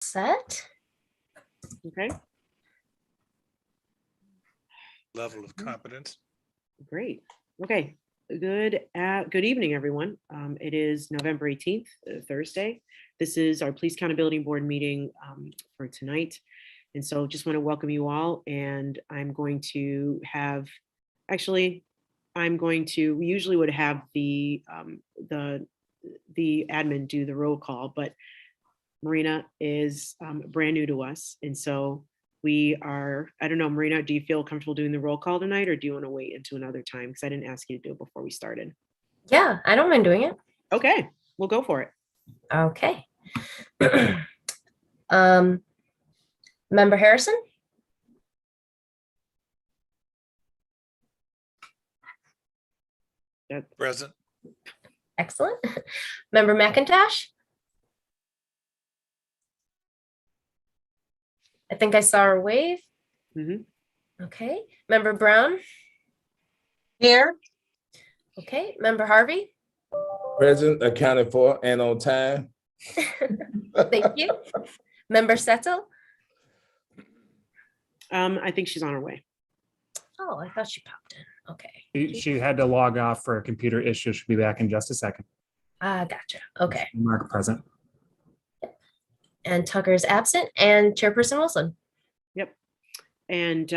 Set. Okay, Level of competence. great. Okay, good evening, everyone. It is November 18th, Thursday. This is our Police Accountability Board meeting for tonight. And so just want to welcome you all, and I'm going to have, we usually would have the admin do the roll call, but Marina is brand new to us. And so I don't know, Marina, do you feel comfortable doing the roll call tonight, or do you want to wait until another time? Because I didn't ask you to do it before we started. Yeah, I don't mind doing it. Okay, we'll go for it. Okay. Member Harrison? Present. Excellent. Member McIntosh? I think I saw her wave. Okay. Member Brown? Here. Okay. Member Harvey? Present, accounted for, and on time. Thank you. Member Settle? I think she's on her way. Oh, I thought she popped in. Okay. She had to log off for a computer issue. She'll be back in just a second. Gotcha. Okay. Mark present. And Tucker is absent, and Chairperson Wilson. Yep. And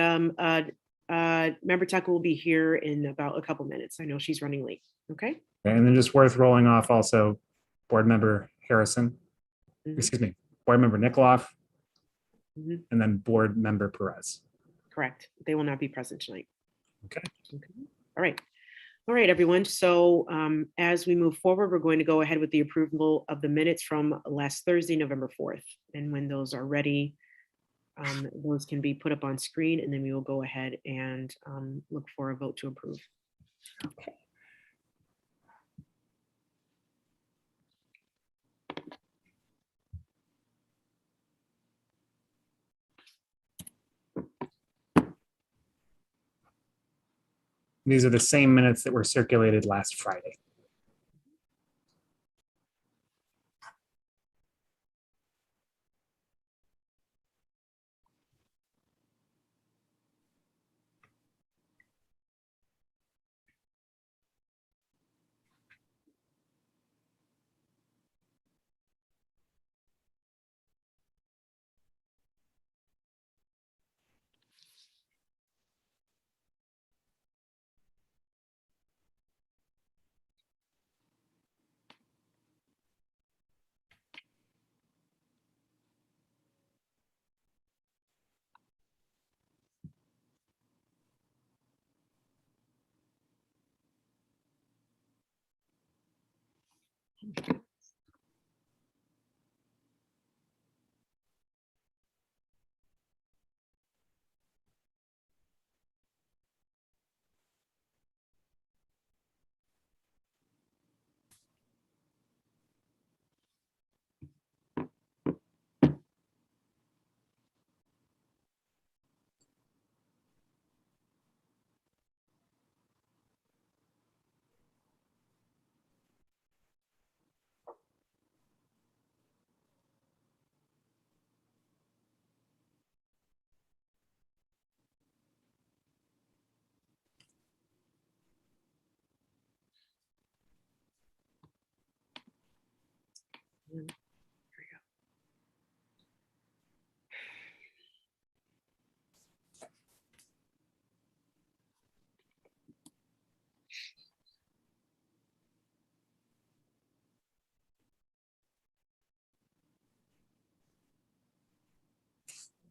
Member Tucker will be here in about a couple minutes. I know she's running late. Okay. And then just worth rolling off also Board Member Harrison, excuse me, Board Member Nikoloff, and then Board Member Perez. Correct. They will not be present tonight. Okay. All right. All right, everyone. So as we move forward, we're going to go ahead with the approval of the minutes from last Thursday, November 4th. And when those are ready, those can be put up on screen, and then we will go ahead and look for a vote to approve. Okay. These are the same minutes that were circulated last Friday.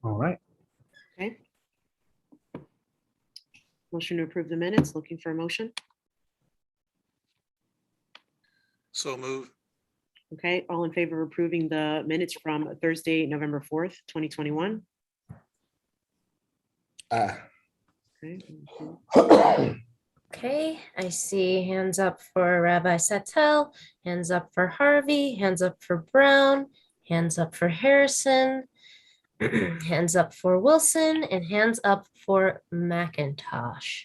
All right. Okay. Motion to approve the minutes. Looking for a motion. So move. Okay. All in favor of approving the minutes from Thursday, November 4th, 2021? Okay. Okay, I see hands up for Rabbi Satel, hands up for Harvey, hands up for Brown, hands up for Harrison, hands up for Wilson, and hands up for McIntosh.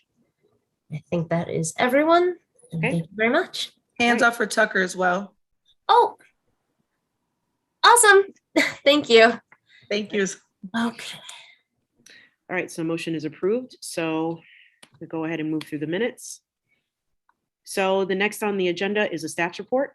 I think that is everyone. And Okay. thank you very much. Hands up for Tucker as well. Oh, awesome. Thank you. Thank you. Okay. All right, so motion is approved. So we go ahead and move through the minutes. So the next on the agenda is a stats report.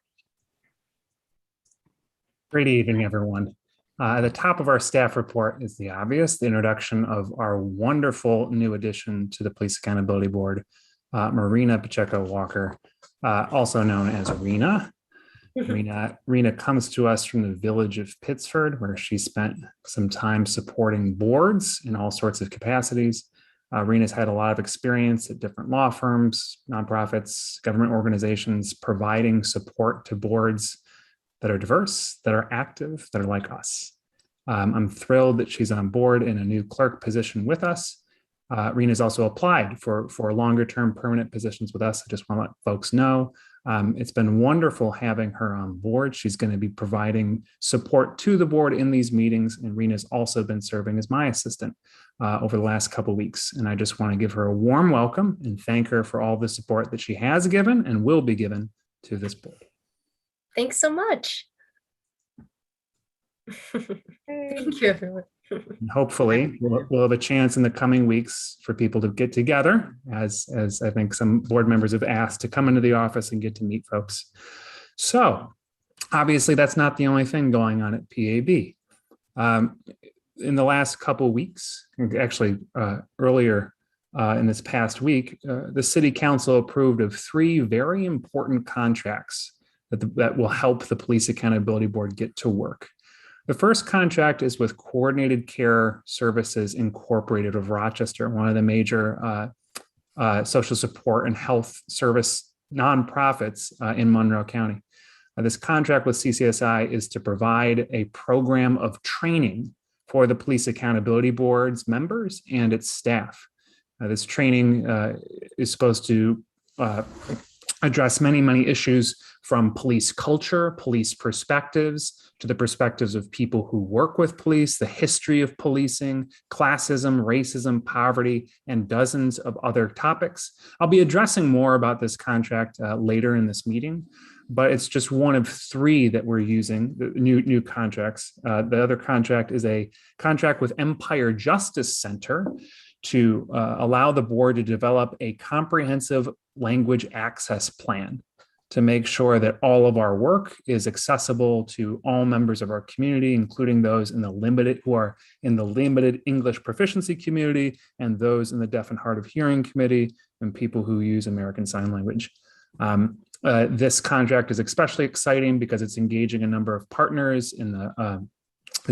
Great evening, everyone. At the top of our staff report is the obvious, the introduction of our wonderful new addition to the Police Accountability Board, Marina Pacheco Walker, also known as Rena. Rena comes to us from the village of Pittsford, where she spent some time supporting boards in all sorts of capacities. Rena's had a lot of experience at different law firms, nonprofits, government organizations, providing support to boards that are diverse, that are active, that are like us. I'm thrilled that she's on board in a new clerk position with us. Rena's also applied for longer term permanent positions with us. I just want to let folks know. It's been wonderful having her on board. She's going to be providing support to the board in these meetings, and Rena's also been serving as my assistant over the last couple of weeks. And I just want to give her a warm welcome and thank her for all the support that she has given and will be given to this board. Thanks so much. Thank you, everyone. And hopefully we'll have a chance in the coming weeks for people to get together, as I think some board members have asked, to come into the office and get to meet folks. So obviously that's not the only thing going on at PAB. In the last couple of weeks, actually earlier in this past week, the City Council approved of 3 very important contracts that will help the Police Accountability Board get to work. The first contract is with Coordinated Care Services Incorporated of Rochester, one of the major social support and health service nonprofits in Monroe County. This contract with CCSI is to provide a program of training for the Police Accountability Board's members and its staff. This training is supposed to address many issues, from police culture, police perspectives, to the perspectives of people who work with police, the history of policing, classism, racism, poverty, and dozens of other topics. I'll be addressing more about this contract later in this meeting, but it's just one of 3 that we're using, the new contracts. The other contract is a contract with Empire Justice Center to allow the board to develop a comprehensive language access plan to make sure that all of our work is accessible to all members of our community, including those in the limited English proficiency community, and those in the deaf and hard of hearing committee, and people who use American Sign Language. This contract is especially exciting because it's engaging a number of partners in the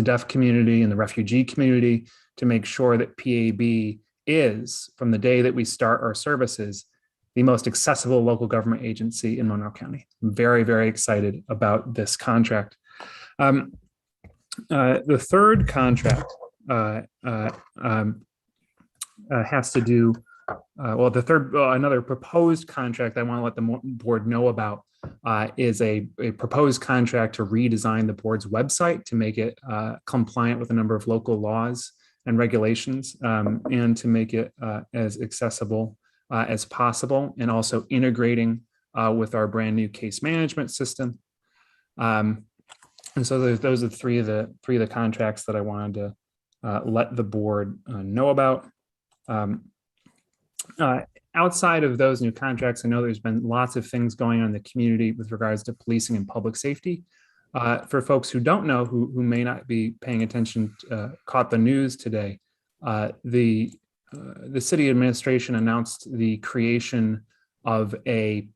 deaf community and the refugee community to make sure that PAB is, from the day that we start our services, the most accessible local government agency in Monroe County. I'm very excited about this contract. The third contract has to do, another proposed contract I want to let the board know about is a proposed contract to redesign the board's website to make it compliant with a number of local laws and regulations, and to make it as accessible as possible, and also integrating with our brand new case management system. And so those are 3 of the contracts that I wanted to let the board know about. Outside of those new contracts, I know there's been lots of things going on in the community with regards to policing and public safety. For folks who don't know, who may not be paying attention, caught the news today, the city administration announced the creation of a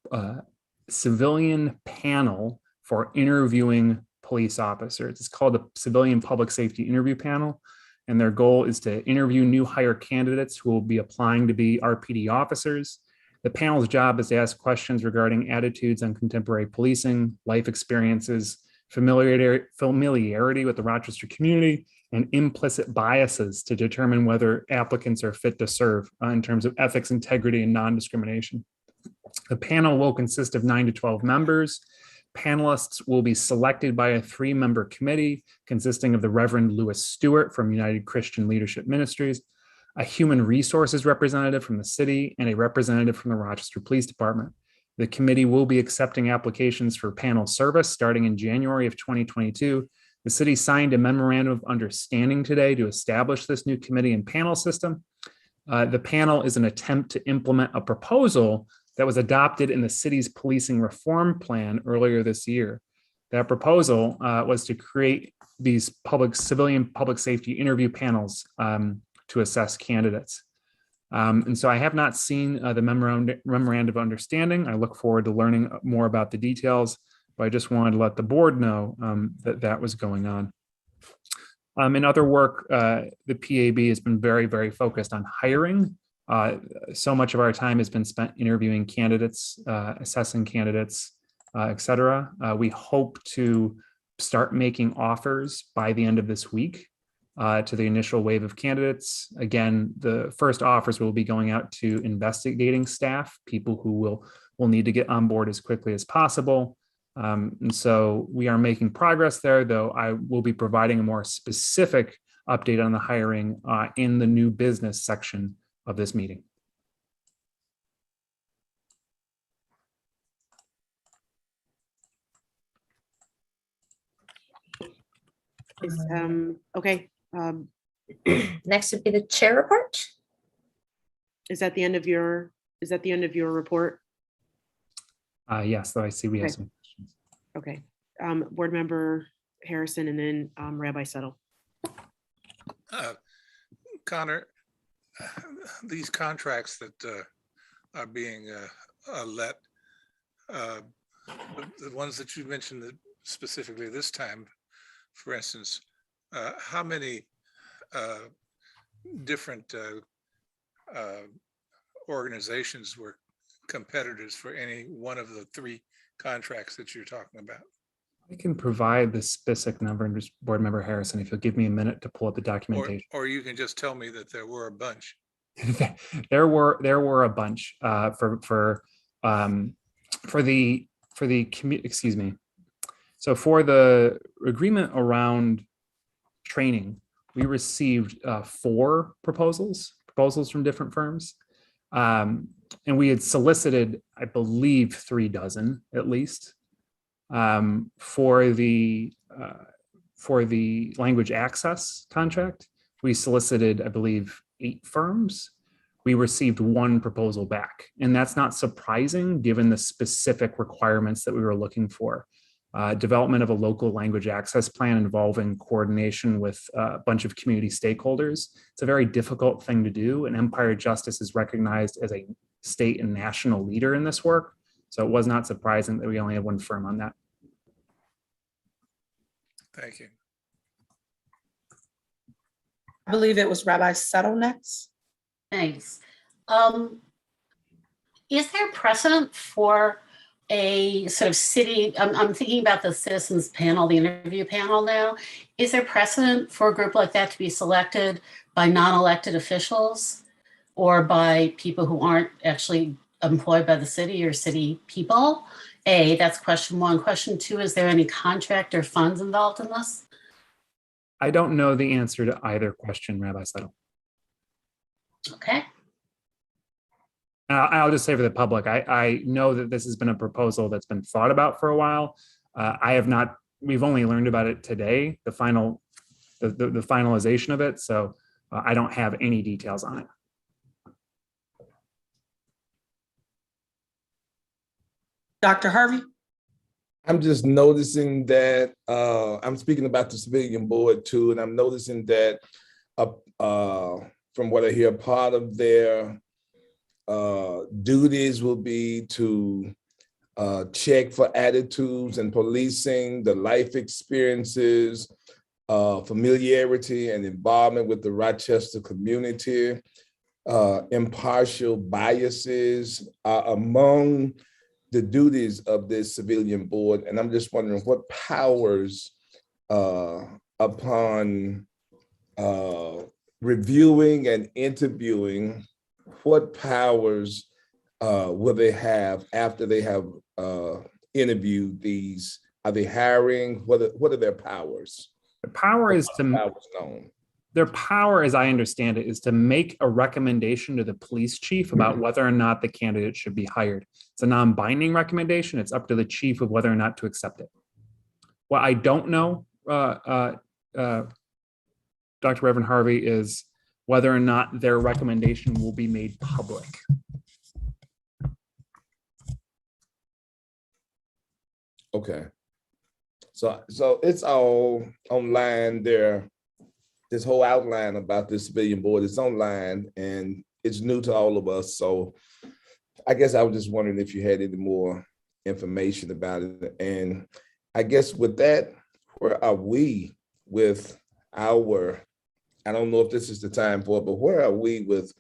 civilian panel for interviewing police officers. It's called the Civilian Public Safety Interview Panel, and their goal is to interview new hire candidates who will be applying to be RPD officers. The panel's job is to ask questions regarding attitudes on contemporary policing, life experiences, familiarity with the Rochester community, and implicit biases to determine whether applicants are fit to serve in terms of ethics, integrity, and non-discrimination. The panel will consist of 9 to 12 members. Panelists will be selected by a 3-member committee consisting of the Reverend Lewis Stewart from United Christian Leadership Ministries, a human resources representative from the city, and a representative from the Rochester Police Department. The committee will be accepting applications for panel service starting in January of 2022. The city signed a memorandum of understanding today to establish this new committee and panel system. The panel is an attempt to implement a proposal that was adopted in the city's policing reform plan earlier this year. That proposal was to create these civilian public safety interview panels to assess candidates. And so I have not seen the memorandum of understanding. I look forward to learning more about the details, but I just wanted to let the board know that that was going on. In other work, the PAB has been very, very focused on hiring. So much of our time has been spent interviewing candidates, assessing candidates, et cetera. We hope to start making offers by the end of this week to the initial wave of candidates. Again, the first offers will be going out to investigating staff, people who will need to get on board as quickly as possible. And so we are making progress there, though I will be providing a more specific update on the hiring in the new business section of this meeting. Okay. Next would be the chair report. Is that the end of your report? Yes, though I see we have Okay. some questions. Okay. Board Member Harrison and then Rabbi Settle. Connor, these contracts that are being let, the ones that you mentioned specifically this time, for instance, how many different organizations were competitors for any one of the three contracts that you're talking about? I can provide the specific number, and just Board Member Harrison, if you'll give me a minute to pull up the documentation. Or you can just tell me that there were a bunch. There were a bunch for the excuse me. So for the agreement around training, we received 4 proposals from different firms. And we had solicited, I believe, 3 dozen at least. For the language access contract, we solicited, I believe, 8 firms. We received 1 proposal back, and that's not surprising given the specific requirements that we were looking for. Development of a local language access plan involving coordination with a bunch of community stakeholders. It's a very difficult thing to do, and Empire Justice is recognized as a state and national leader in this work. So it was not surprising that we only had 1 firm on that. Thank you. I believe it was Rabbi Settle next. Thanks. Is there precedent for a sort of city, I'm thinking about the citizens panel, the interview panel now. Is there precedent for a group like that to be selected by non-elected officials or by people who aren't actually employed by the city or city people? That's question 1. Question 2, is there any contract or funds involved in this? I don't know the answer to either question, Rabbi Settle. Okay. I'll just say for the public, I know that this has been a proposal that's been thought about for a while. We've only learned about it today, the finalization of it. So I don't have any details on it. Dr. Harvey? I'm just noticing that I'm speaking about the civilian board too, and I'm noticing that from what I hear, part of their duties will be to check for attitudes and policing, the life experiences, familiarity and involvement with the Rochester community, impartial biases are among the duties of this civilian board. And I'm just wondering what powers upon reviewing and interviewing, what powers will they have after they have interviewed these? Are they hiring? What are their powers? The power is to Powers known. Their power, as I understand it, is to make a recommendation to the police chief about whether or not the candidate should be hired. It's a non-binding recommendation. It's up to the chief of whether or not to accept it. What I don't know Dr. Reverend Harvey, is whether or not their recommendation will be made public. Okay. So it's all online there. This whole outline about this civilian board is online and it's new to all of us. So I guess I was just wondering if you had any more information about it. And I guess with that, where are we with our, I don't know if this is the time for it, but where are we with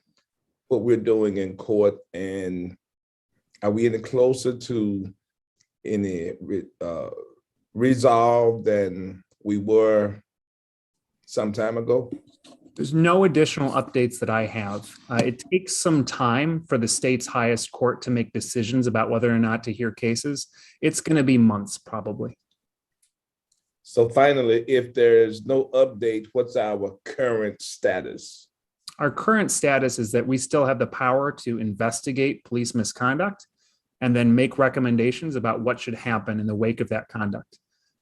what we're doing in court? And are we any closer to any resolve than we were some time ago? There's no additional updates that I have. It takes some time for the state's highest court to make decisions about whether or not to hear cases. It's going to be months, probably. So finally, if there's no update, what's our current status? Our current status is that we still have the power to investigate police misconduct and then make recommendations about what should happen in the wake of that conduct.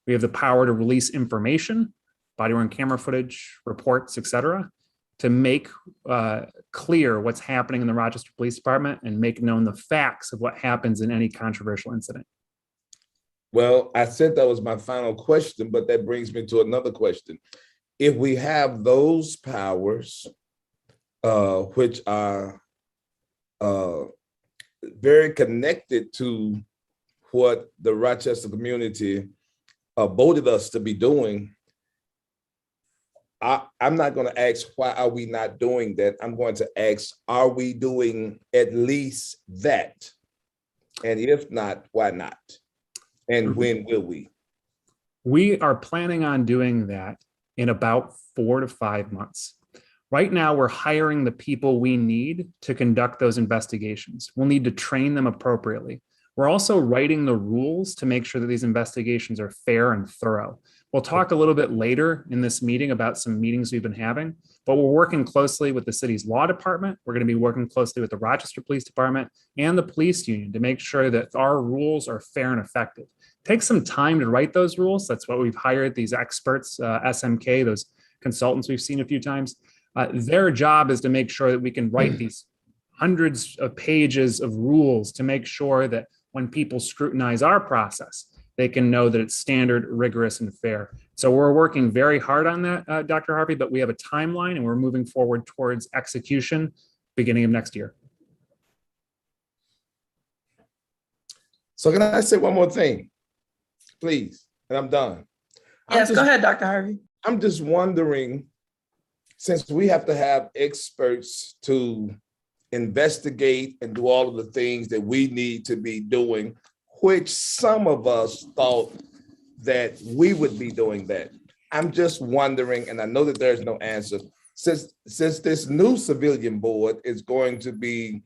We have the power to release information, body-worn camera footage, reports, et cetera, to make clear what's happening in the Rochester Police Department and make known the facts of what happens in any controversial incident. Well, I said that was my final question, but that brings me to another question. If we have those powers, which are very connected to what the Rochester community voted us to be doing, I'm not going to ask why are we not doing that. I'm going to ask, are we doing at least that? And if not, why not? And when will we? We are planning on doing that in about 4 to 5 months. Right now, we're hiring the people we need to conduct those investigations. We'll need to train them appropriately. We're also writing the rules to make sure that these investigations are fair and thorough. We'll talk a little bit later in this meeting about some meetings we've been having, but we're working closely with the city's law department. We're going to be working closely with the Rochester Police Department and the police union to make sure that our rules are fair and effective. It takes some time to write those rules. That's what we've hired these experts, SMK, those consultants we've seen a few times. Their job is to make sure that we can write these hundreds of pages of rules to make sure that when people scrutinize our process, they can know that it's standard, rigorous, and fair. So we're working very hard on that, Dr. Harvey, but we have a timeline and we're moving forward towards execution beginning of next year. So can I say one more thing, please? And I'm done. Yes, go ahead, Dr. Harvey. I'm just wondering, since we have to have experts to investigate and do all of the things that we need to be doing, which some of us thought that we would be doing that. I'm just wondering, and I know that there's no answer, since this new civilian board is going to be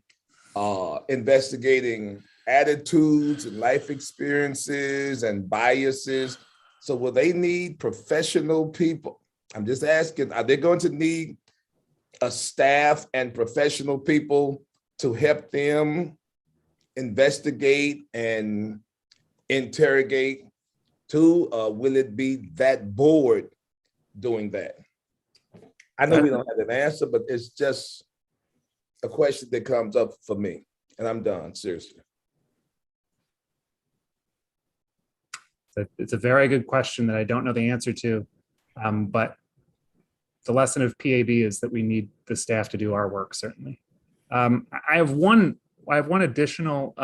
investigating attitudes and life experiences and biases, so will they need professional people? I'm just asking, are they going to need a staff and professional people to help them investigate and interrogate too? Will it be that board doing that? I know we don't have an answer, but it's just a question that comes up for me. And I'm done, seriously. It's a very good question that I don't know the answer to, but the lesson of PAB is that we need the staff to do our work, certainly. I have one additional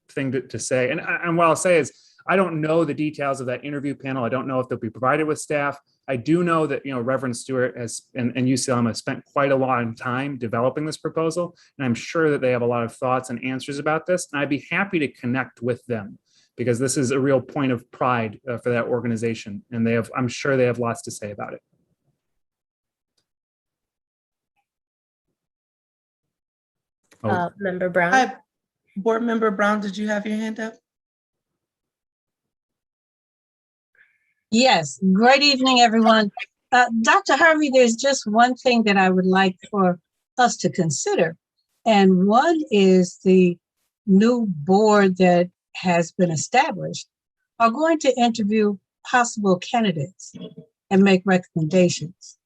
thing to say, and what I'll say is, I don't know the details of that interview panel. I don't know if they'll be provided with staff. I do know that, Reverend Stewart has and UCLM has spent quite a lot of time developing this proposal, and I'm sure that they have a lot of thoughts and answers about this, and I'd be happy to connect with them because this is a real point of pride for that organization, and I'm sure they have lots to say about it. Member Brown. Hi, Board Member Brown, did you have your hand up? Yes, great evening, everyone. Dr. Harvey, there's just one thing that I would like for us to consider. And one is the new board that has been established are going to interview possible candidates. and make recommendations.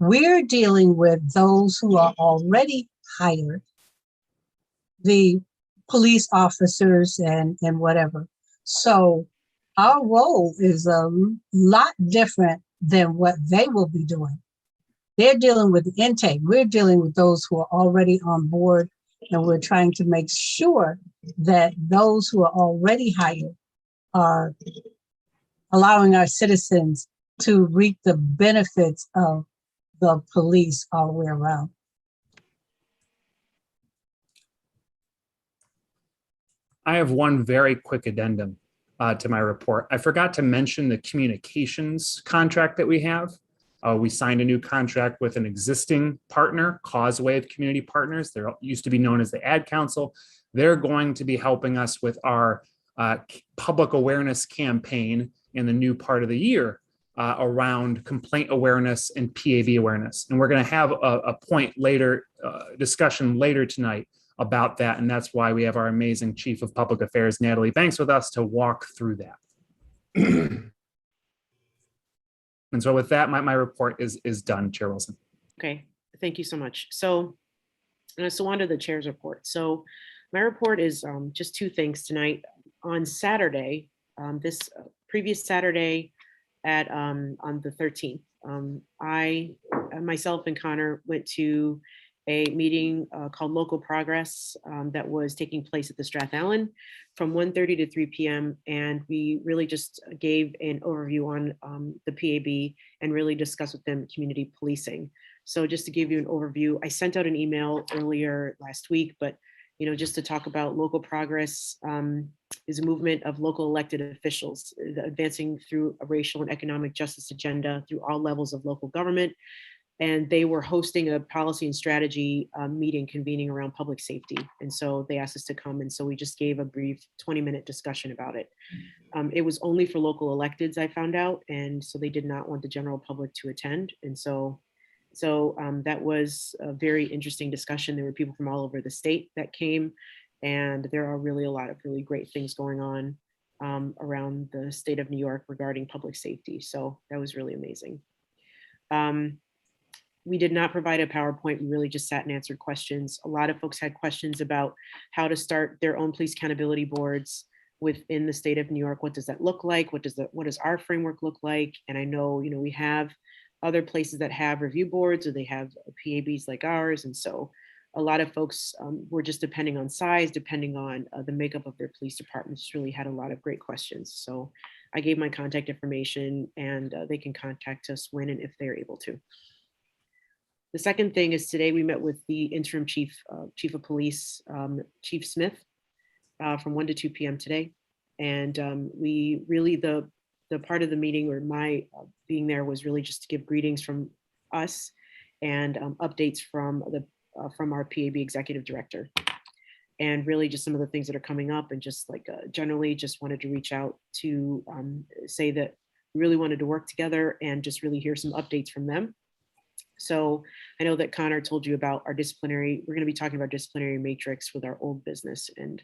We're dealing with those who are already hired, the police officers and whatever. So our role is a lot different than what they will be doing. They're dealing with the intake. We're dealing with those who are already on board, and we're trying to make sure that those who are already hired are allowing our citizens to reap the benefits of the police all the way around. I have one very quick addendum to my report. I forgot to mention the communications contract that we have. We signed a new contract with an existing partner, Causeway of Community Partners. They used to be known as the Ad Council. They're going to be helping us with our public awareness campaign in the new part of the year around complaint awareness and PAB awareness. And we're going to have a point later, discussion later tonight about that. And that's why we have our amazing Chief of Public Affairs, Natalie Banks, with us to walk through that. And so with that, my report is done, Chair Wilson. Okay, thank you so much. So on to the chair's report. So my report is just two things tonight. On Saturday, this previous Saturday at on the 13th, I myself and Connor went to a meeting called Local Progress that was taking place at the Strath Allen from 1:30 to 3 p.m. And we really just gave an overview on the PAB and really discussed with them community policing. So just to give you an overview, I sent out an email earlier last week, but just to talk about Local Progress is a movement of local elected officials advancing through a racial and economic justice agenda through all levels of local government. And they were hosting a policy and strategy meeting convening around public safety. And so they asked us to come. And so we just gave a brief 20-minute discussion about it. It was only for local electeds, I found out. And so they did not want the general public to attend. And so that was a very interesting discussion. There were people from all over the state that came. And there are really a lot of really great things going on around the state of New York regarding public safety. So that was really amazing. We did not provide a PowerPoint. We really just sat and answered questions. A lot of folks had questions about how to start their own police accountability boards within the state of New York. What does that look like? What does our framework look like? And I know, we have other places that have review boards or they have PABs like ours. And so a lot of folks were just depending on size, depending on the makeup of their police departments, just really had a lot of great questions. So I gave my contact information and they can contact us when and if they're able to. The second thing is today we met with the interim chief of police, Chief Smith, from 1 to 2 p.m. today. And we really, the part of the meeting or my being there was really just to give greetings from us and updates from our PAB executive director. And really just some of the things that are coming up and just like generally just wanted to reach out to say that we really wanted to work together and just really hear some updates from them. So I know that Connor told you about we're going to be talking about disciplinary matrix with our old business and,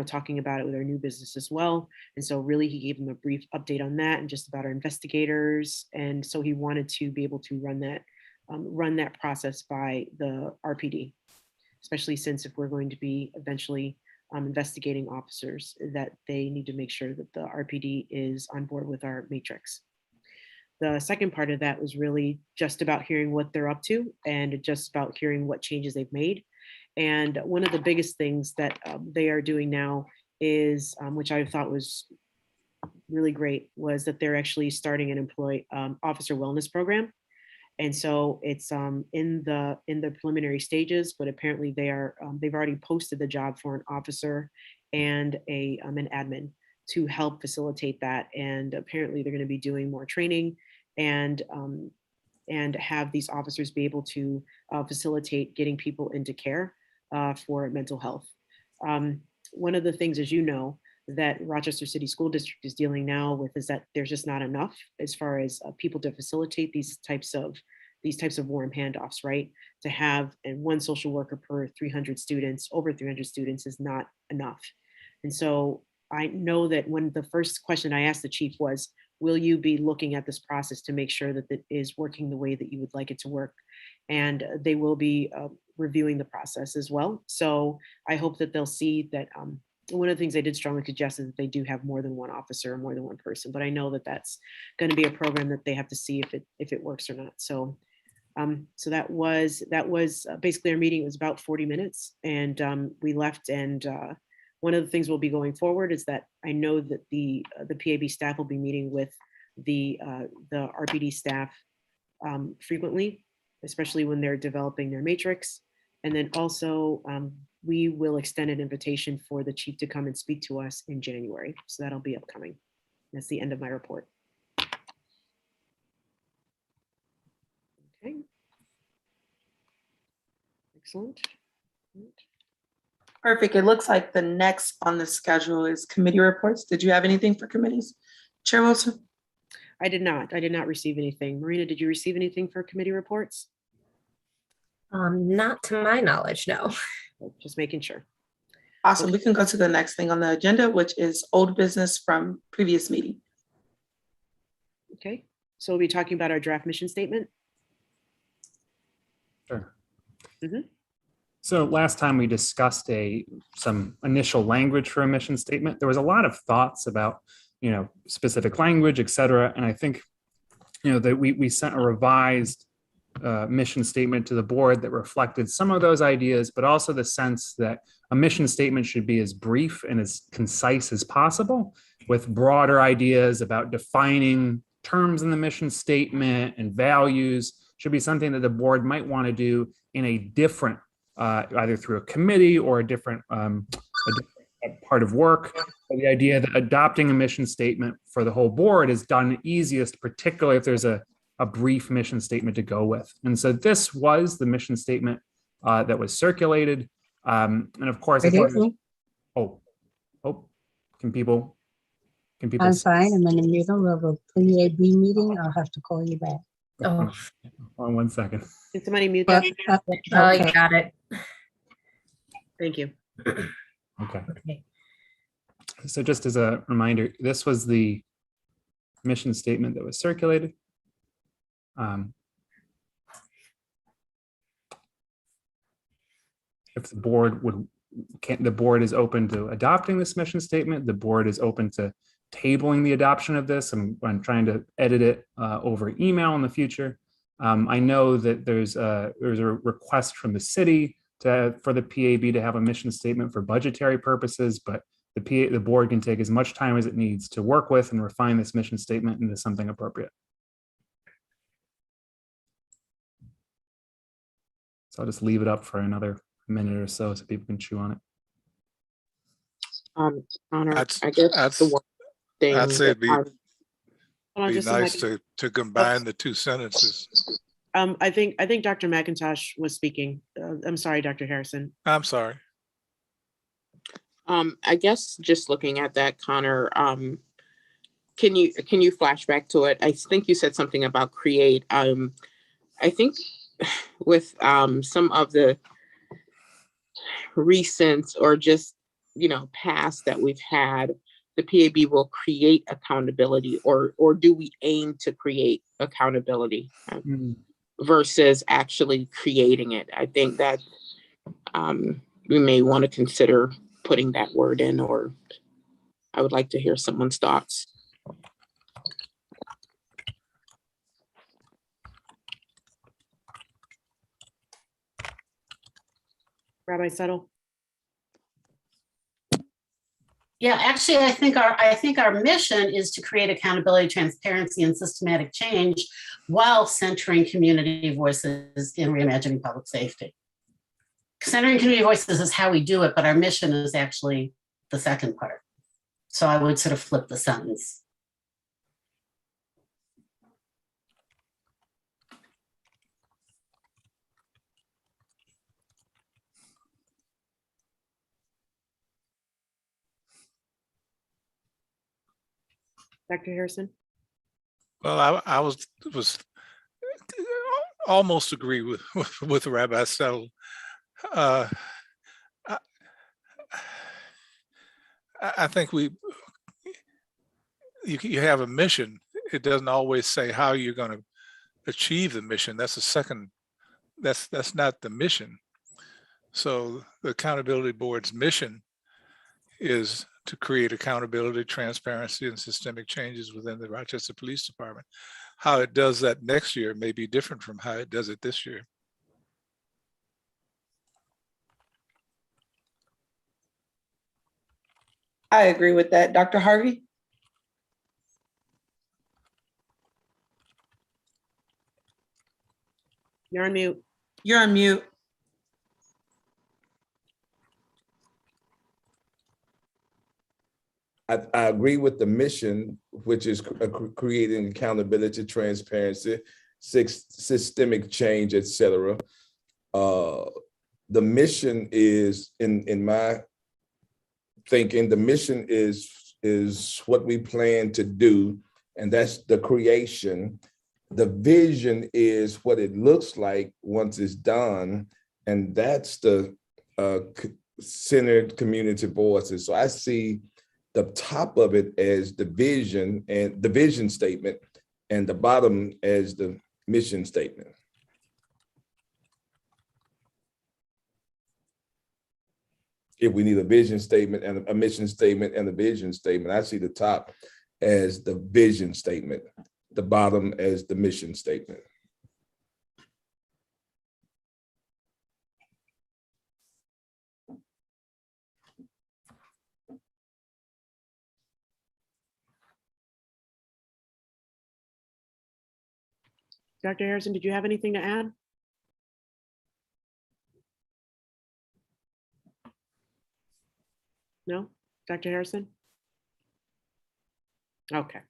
talking about it with our new business as well. And so really he gave them a brief update on that and just about our investigators. And so he wanted to be able to run that process by the RPD, especially since if we're going to be eventually investigating officers, that they need to make sure that the RPD is on board with our matrix. The second part of that was really just about hearing what they're up to and just about hearing what changes they've made. And one of the biggest things that they are doing now is, which I thought was really great, was that they're actually starting an employee officer wellness program. And so it's in the preliminary stages, but apparently they've already posted the job for an officer and an admin to help facilitate that. And apparently they're going to be doing more training and have these officers be able to facilitate getting people into care for mental health. One of the things, as you know, that Rochester City School District is dealing now with is that there's just not enough as far as people to facilitate these types of warm handoffs, right? To have one social worker per 300 students, over 300 students is not enough. And so I know that when the first question I asked the chief was, will you be looking at this process to make sure that it is working the way that you would like it to work? And they will be reviewing the process as well. So I hope that they'll see that one of the things I did strongly suggest is that they do have more than one officer or more than one person, but I know that that's going to be a program that they have to see if it works or not. So so that was basically our meeting. It was about 40 minutes, and we left. And one of the things we'll be going forward is that I know that the PAB staff will be meeting with the RPD staff frequently, especially when they're developing their matrix. And then also we will extend an invitation for the chief to come and speak to us in January. So that'll be upcoming. That's the end of my report. Okay. Excellent. Perfect. It looks like the next on the schedule is committee reports. Did you have anything for committees? Chair Wilson? I did not receive anything. Marina, did you receive anything for committee reports? Not to my knowledge, no. Just making sure. Awesome. We can go to the next thing on the agenda, which is old business from previous meeting. Okay, so we'll be talking about our draft mission statement. Sure. Mhm. So last time we discussed some initial language for a mission statement. There was a lot of thoughts about, specific language, et cetera. And I think, that we sent a revised mission statement to the board that reflected some of those ideas, but also the sense that a mission statement should be as brief and as concise as possible, with broader ideas about defining terms in the mission statement and values. Should be something that the board might want to do in a different, either through a committee or a different part of work. But the idea that adopting a mission statement for the whole board is done easiest, particularly if there's a brief mission statement to go with. And so this was the mission statement that was circulated. And of course, I think, can people? I'm fine. I'm in the middle of a PAB meeting. I'll have to call you back. Oh, Hold on 1 second. Can somebody mute that? oh, you got it. Thank you. Okay. Okay. So just as a reminder, this was the mission statement that was circulated. If the board is open to adopting this mission statement, the board is open to tabling the adoption of this. I'm trying to edit it over email in the future. I know that there's a request from the city for the PAB to have a mission statement for budgetary purposes, but the board can take as much time as it needs to work with and refine this mission statement into something appropriate. So I'll just leave it up for another minute or so people can chew on it. Honor, That's- I guess that's- the one thing I'd say it'd be Hold on be just a nice second. to combine the two sentences. I think Dr. McIntosh was speaking. I'm sorry, Dr. Harrison. I'm sorry. I guess just looking at that, Connor, can you flash back to it? I think you said something about create. I think with some of the recent or just past that we've had, the PAB will create accountability, or do we aim to create accountability versus actually creating it? I think that we may want to consider putting that word in, or I would like to hear someone's thoughts. Rabbi Settle. Yeah, actually, I think our mission is to create accountability, transparency, and systematic change while centering community voices in reimagining public safety. Centering community voices is how we do it, but our mission is actually the second part. So I would sort of flip the sentence. Dr. Harrison. Well, I was almost agree with Rabbi Settle. I think you have a mission it doesn't always say how you're going to achieve the mission. That's a second, that's not the mission. So the accountability board's mission is to create accountability, transparency, and systemic changes within the Rochester Police Department. How it does that next year may be different from how it does it this year. I agree with that. Dr. Harvey? You're on mute. You're on mute. I agree with the mission, which is creating accountability, transparency, systemic change, et cetera. The mission is, in my thinking, the mission is what we plan to do, and that's the creation. The vision is what it looks like once it's done, and that's the centered community voices. So I see the top of it as the vision and the vision statement, and the bottom as the mission statement. If we need a vision statement and a mission statement and a vision statement, I see the top as the vision statement, the bottom as the mission statement. Dr. Harrison, did you have anything to add? No? Dr. Harrison? Okay.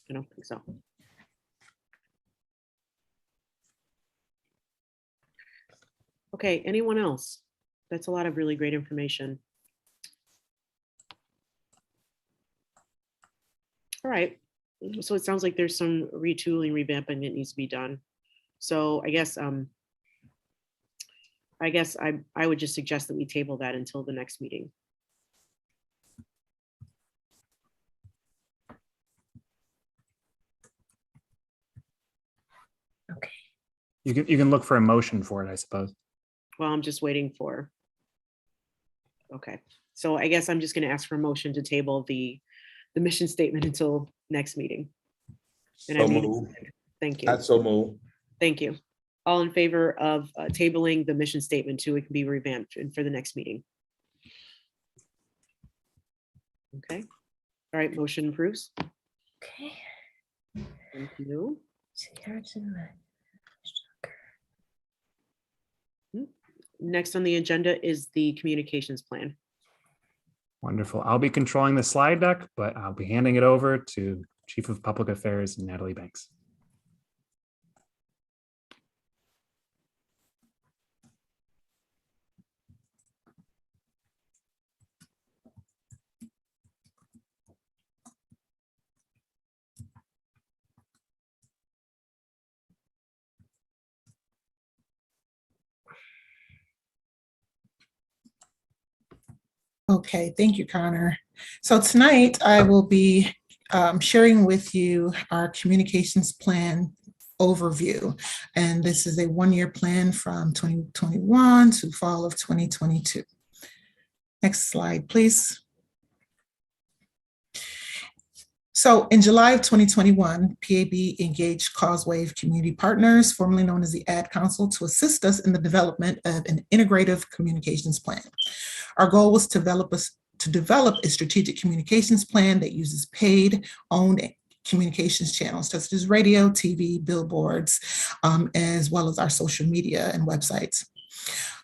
I don't think so. Okay, anyone else? That's a lot of really great information. All right. So it sounds like there's some retooling, revamping that needs to be done. So I guess I would just suggest that we table that until the next meeting. Okay. You can look for a motion for it, I suppose. Well, I'm just waiting for. Okay, so I guess I'm just going to ask for a motion to table the mission statement until next meeting. So move. Thank you. Not so move. Thank you. All in favor of tabling the mission statement so it can be revamped and for the next meeting? Okay. All right, motion approves. Okay. Thank you. Next on the agenda is the communications plan. Wonderful. I'll be controlling the slide deck, but I'll be handing it over to Chief of Public Affairs, Natalie Banks. Okay, thank you, Connor. So tonight I will be sharing with you our communications plan overview. And this is a one-year plan from 2021 to fall of 2022. Next slide, please. So in July of 2021, PAB engaged Causeway Community Partners, formerly known as the Ad Council, to assist us in the development of an integrative communications plan. Our goal was to develop a strategic communications plan that uses paid, owned communications channels such as radio, TV, billboards, as well as our social media and websites.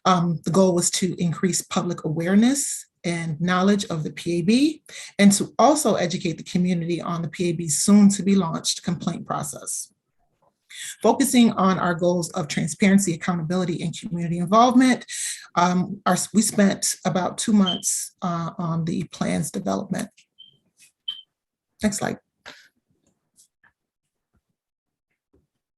The goal was to increase public awareness and knowledge of the PAB, and to also educate the community on the PAB's soon to be launched complaint process. Focusing on our goals of transparency, accountability, and community involvement, we spent about 2 months on the plan's development. Next slide.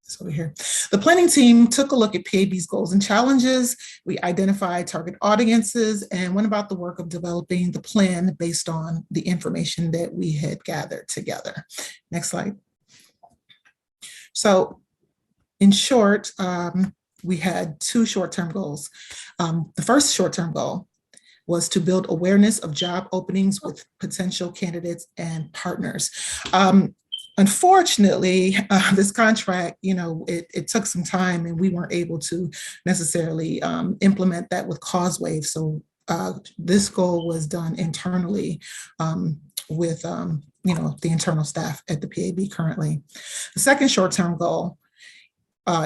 It's over here. The planning team took a look at PAB's goals and challenges. We identified target audiences and went about the work of developing the plan based on the information that we had gathered together. Next slide. So in short, we had two short-term goals. The first short-term goal was to build awareness of job openings with potential candidates and partners. Unfortunately, this contract, it took some time and we weren't able to necessarily implement that with Causewave. So this goal was done internally with the internal staff at the PAB currently. The second short-term goal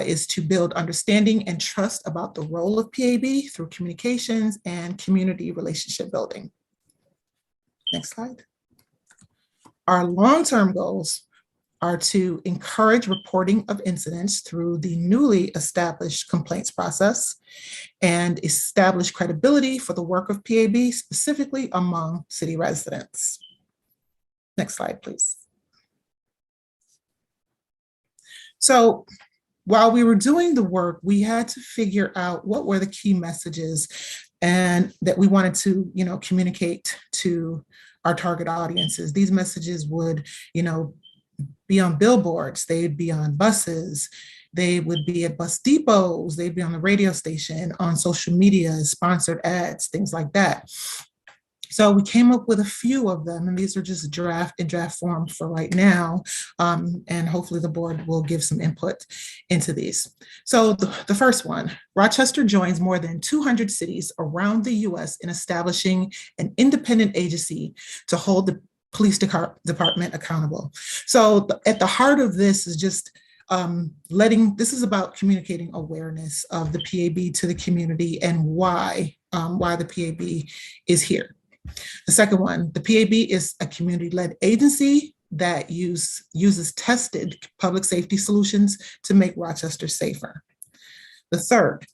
is to build understanding and trust about the role of PAB through communications and community relationship building. Next slide. Our long-term goals are to encourage reporting of incidents through the newly established complaints process and establish credibility for the work of PAB, specifically among city residents. Next slide, please. So while we were doing the work, we had to figure out what were the key messages and that we wanted to, communicate to our target audiences. These messages would, be on billboards, they'd be on buses, they would be at bus depots, they'd be on the radio station, on social media, sponsored ads, things like that. So we came up with a few of them, and these are just in draft form for right now. And hopefully the board will give some input into these. So the first one, Rochester joins more than 200 cities around the US in establishing an independent agency to hold the police department accountable. So at the heart of this is just this is about communicating awareness of the PAB to the community and why the PAB is here. The second one, the PAB is a community-led agency that uses tested public safety solutions to make Rochester safer. The third,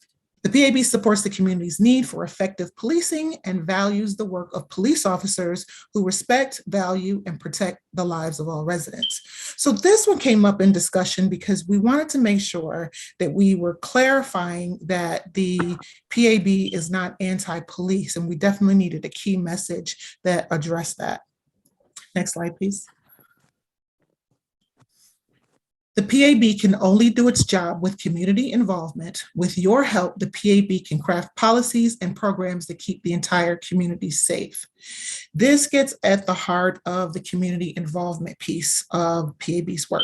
the PAB supports the community's need for effective policing and values the work of police officers who respect, value, and protect the lives of all residents. So this one came up in discussion because we wanted to make sure that we were clarifying that the PAB is not anti-police, and we definitely needed a key message that addressed that. Next slide, please. The PAB can only do its job with community involvement. With your help, the PAB can craft policies and programs that keep the entire community safe. This gets at the heart of the community involvement piece of PAB's work.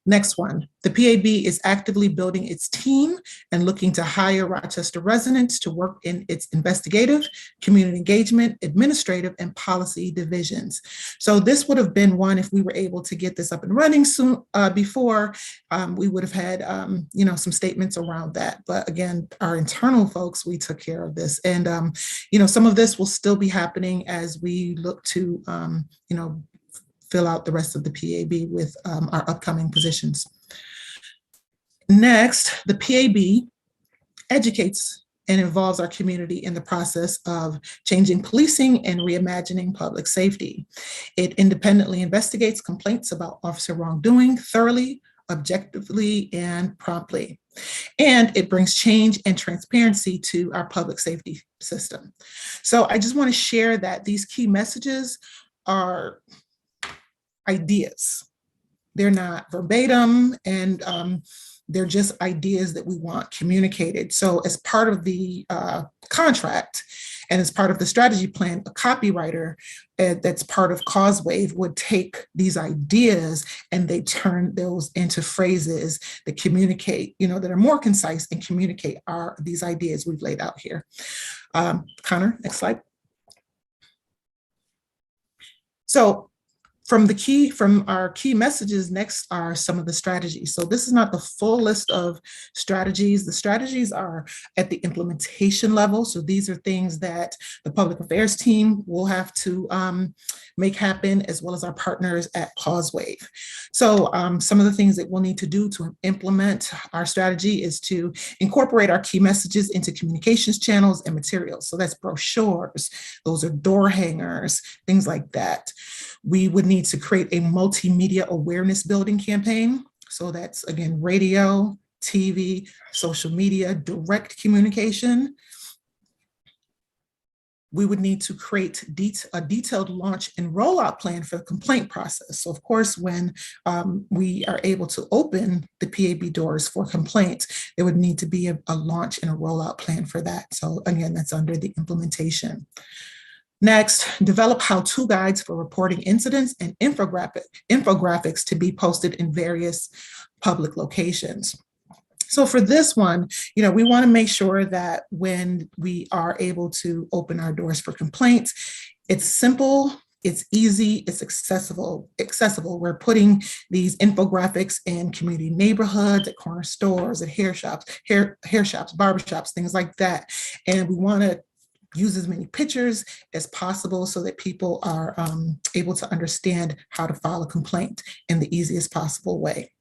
Next one, the PAB is actively building its team and looking to hire Rochester residents to work in its investigative, community engagement, administrative, and policy divisions. So this would have been one, if we were able to get this up and running soon before, we would have had some statements around that. But again, our internal folks, we took care of this. And some of this will still be happening as we look to fill out the rest of the PAB with our upcoming positions. Next, the PAB educates and involves our community in the process of changing policing and reimagining public safety. It independently investigates complaints about officer wrongdoing thoroughly, objectively, and promptly. And it brings change and transparency to our public safety system. So I just want to share that these key messages are ideas. They're not verbatim, and they're just ideas that we want communicated. So as part of the contract and as part of the strategy plan, a copywriter that's part of Causewave would take these ideas and they turn those into phrases that communicate, that are more concise and communicate these ideas we've laid out here. Connor, next slide. So from our key messages, next are some of the strategies. So this is not the full list of strategies. The strategies are at the implementation level. So these are things that the public affairs team will have to make happen, as well as our partners at Causewave. So some of the things that we'll need to do to implement our strategy is to incorporate our key messages into communications channels and materials. So that's brochures, those are door hangers, things like that. We would need to create a multimedia awareness building campaign. So that's again, radio, TV, social media, direct communication. We would need to create a detailed launch and rollout plan for the complaint process. So of course, when we are able to open the PAB doors for complaints, there would need to be a launch and a rollout plan for that. So again, that's under the implementation. Next, develop how-to guides for reporting incidents and infographics to be posted in various public locations. So for this one, we want to make sure that when we are able to open our doors for complaints, it's simple, it's easy, it's accessible. We're putting these infographics in community neighborhoods, at corner stores, at hair shops, barbershops, things like that. And we want to use as many pictures as possible so that people are able to understand how to file a complaint in the easiest possible way.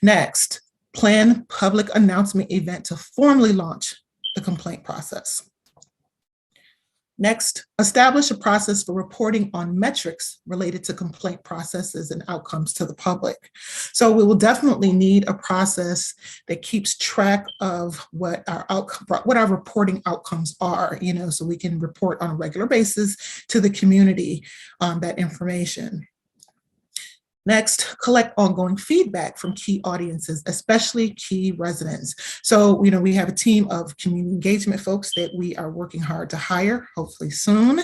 Next, plan public announcement event to formally launch the complaint process. Next, establish a process for reporting on metrics related to complaint processes and outcomes to the public. So we will definitely need a process that keeps track of what our reporting outcomes are, so we can report on a regular basis to the community that information. Next, collect ongoing feedback from key audiences, especially key residents. So, we have a team of community engagement folks that we are working hard to hire, hopefully soon.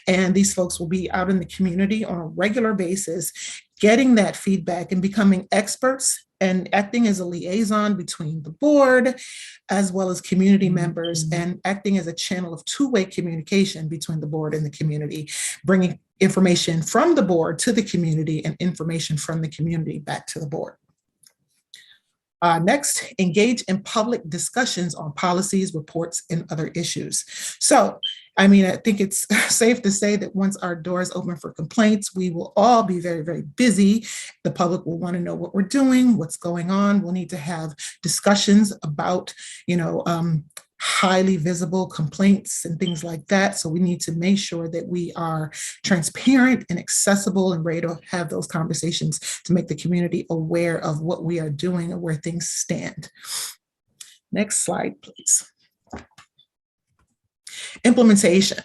And these folks will be out in the community on a regular basis, getting that feedback and becoming experts and acting as a liaison between the board as well as community members, and acting as a channel of two-way communication between the board and the community, bringing information from the board to the community and information from the community back to the board. Next, engage in public discussions on policies, reports, and other issues. So, I think it's safe to say that once our doors open for complaints, we will all be very, very busy. The public will want to know what we're doing, what's going on. We'll need to have discussions about, highly visible complaints and things like that. So we need to make sure that we are transparent and accessible and ready to have those conversations to make the community aware of what we are doing and where things stand. Next slide, please. Implementation.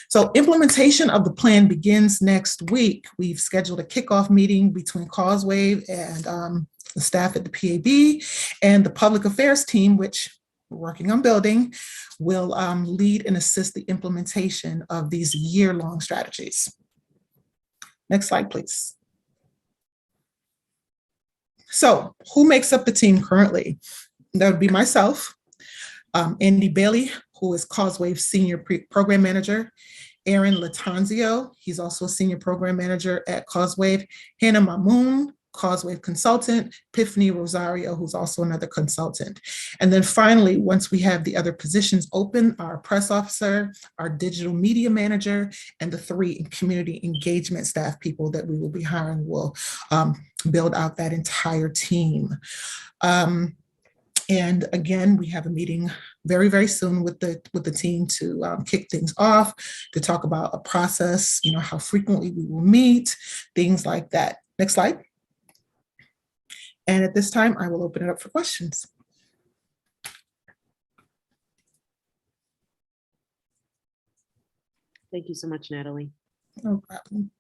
So implementation of the plan begins next week. We've scheduled a kickoff meeting between Causewave and the staff at the PAB, and the public affairs team, which we're working on building, will lead and assist the implementation of these year-long strategies. Next slide, please. So who makes up the team currently? That would be myself, Andy Bailey, who is Causewave's Senior Program Manager, Aaron Latanzio, he's also a Senior Program Manager at Causewave, Hannah Mamoon, Causewave consultant, Tiffany Rosario, who's also another consultant. And then finally, once we have the other positions open, our press officer, our digital media manager, and the 3 community engagement staff people that we will be hiring will build out that entire team. And again, we have a meeting very, very soon with the team to kick things off, to talk about a process, how frequently we will meet, things like that. Next slide. And at this time, I will open it up for questions. Thank you so much, Natalie. No problem.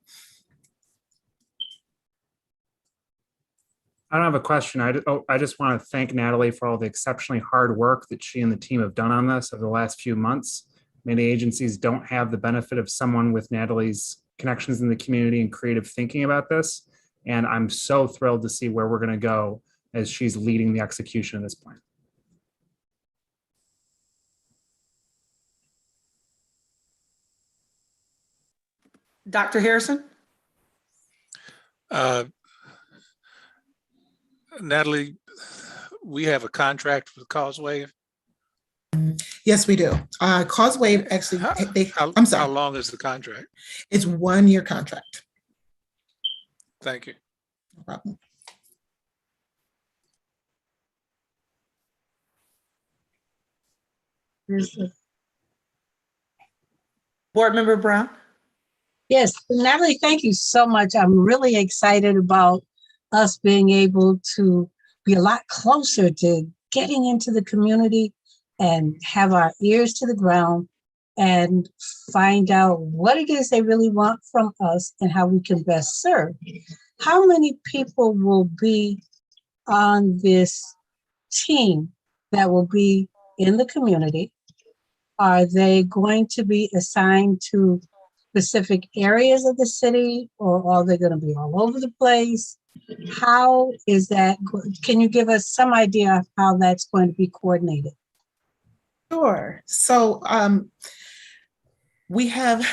I don't have a question. I just want to thank Natalie for all the exceptionally hard work that she and the team have done on this over the last few months. Many agencies don't have the benefit of someone with Natalie's connections in the community and creative thinking about this. And I'm so thrilled to see where we're going to go as she's leading the execution of this plan. Dr. Harrison? Natalie, we have a contract with Causewave. Yes, we do. Causewave actually, I'm sorry. How long is the contract? It's 1-year contract. Thank you. No problem. Board Member Brown? Yes, Natalie, thank you so much. I'm really excited about us being able to be a lot closer to getting into the community and have our ears to the ground and find out what it is they really want from us and how we can best serve. How many people will be on this team that will be in the community? Are they going to be assigned to specific areas of the city, or are they going to be all over the place? How is that? Can you give us some idea of how that's going to be coordinated? Sure. So we have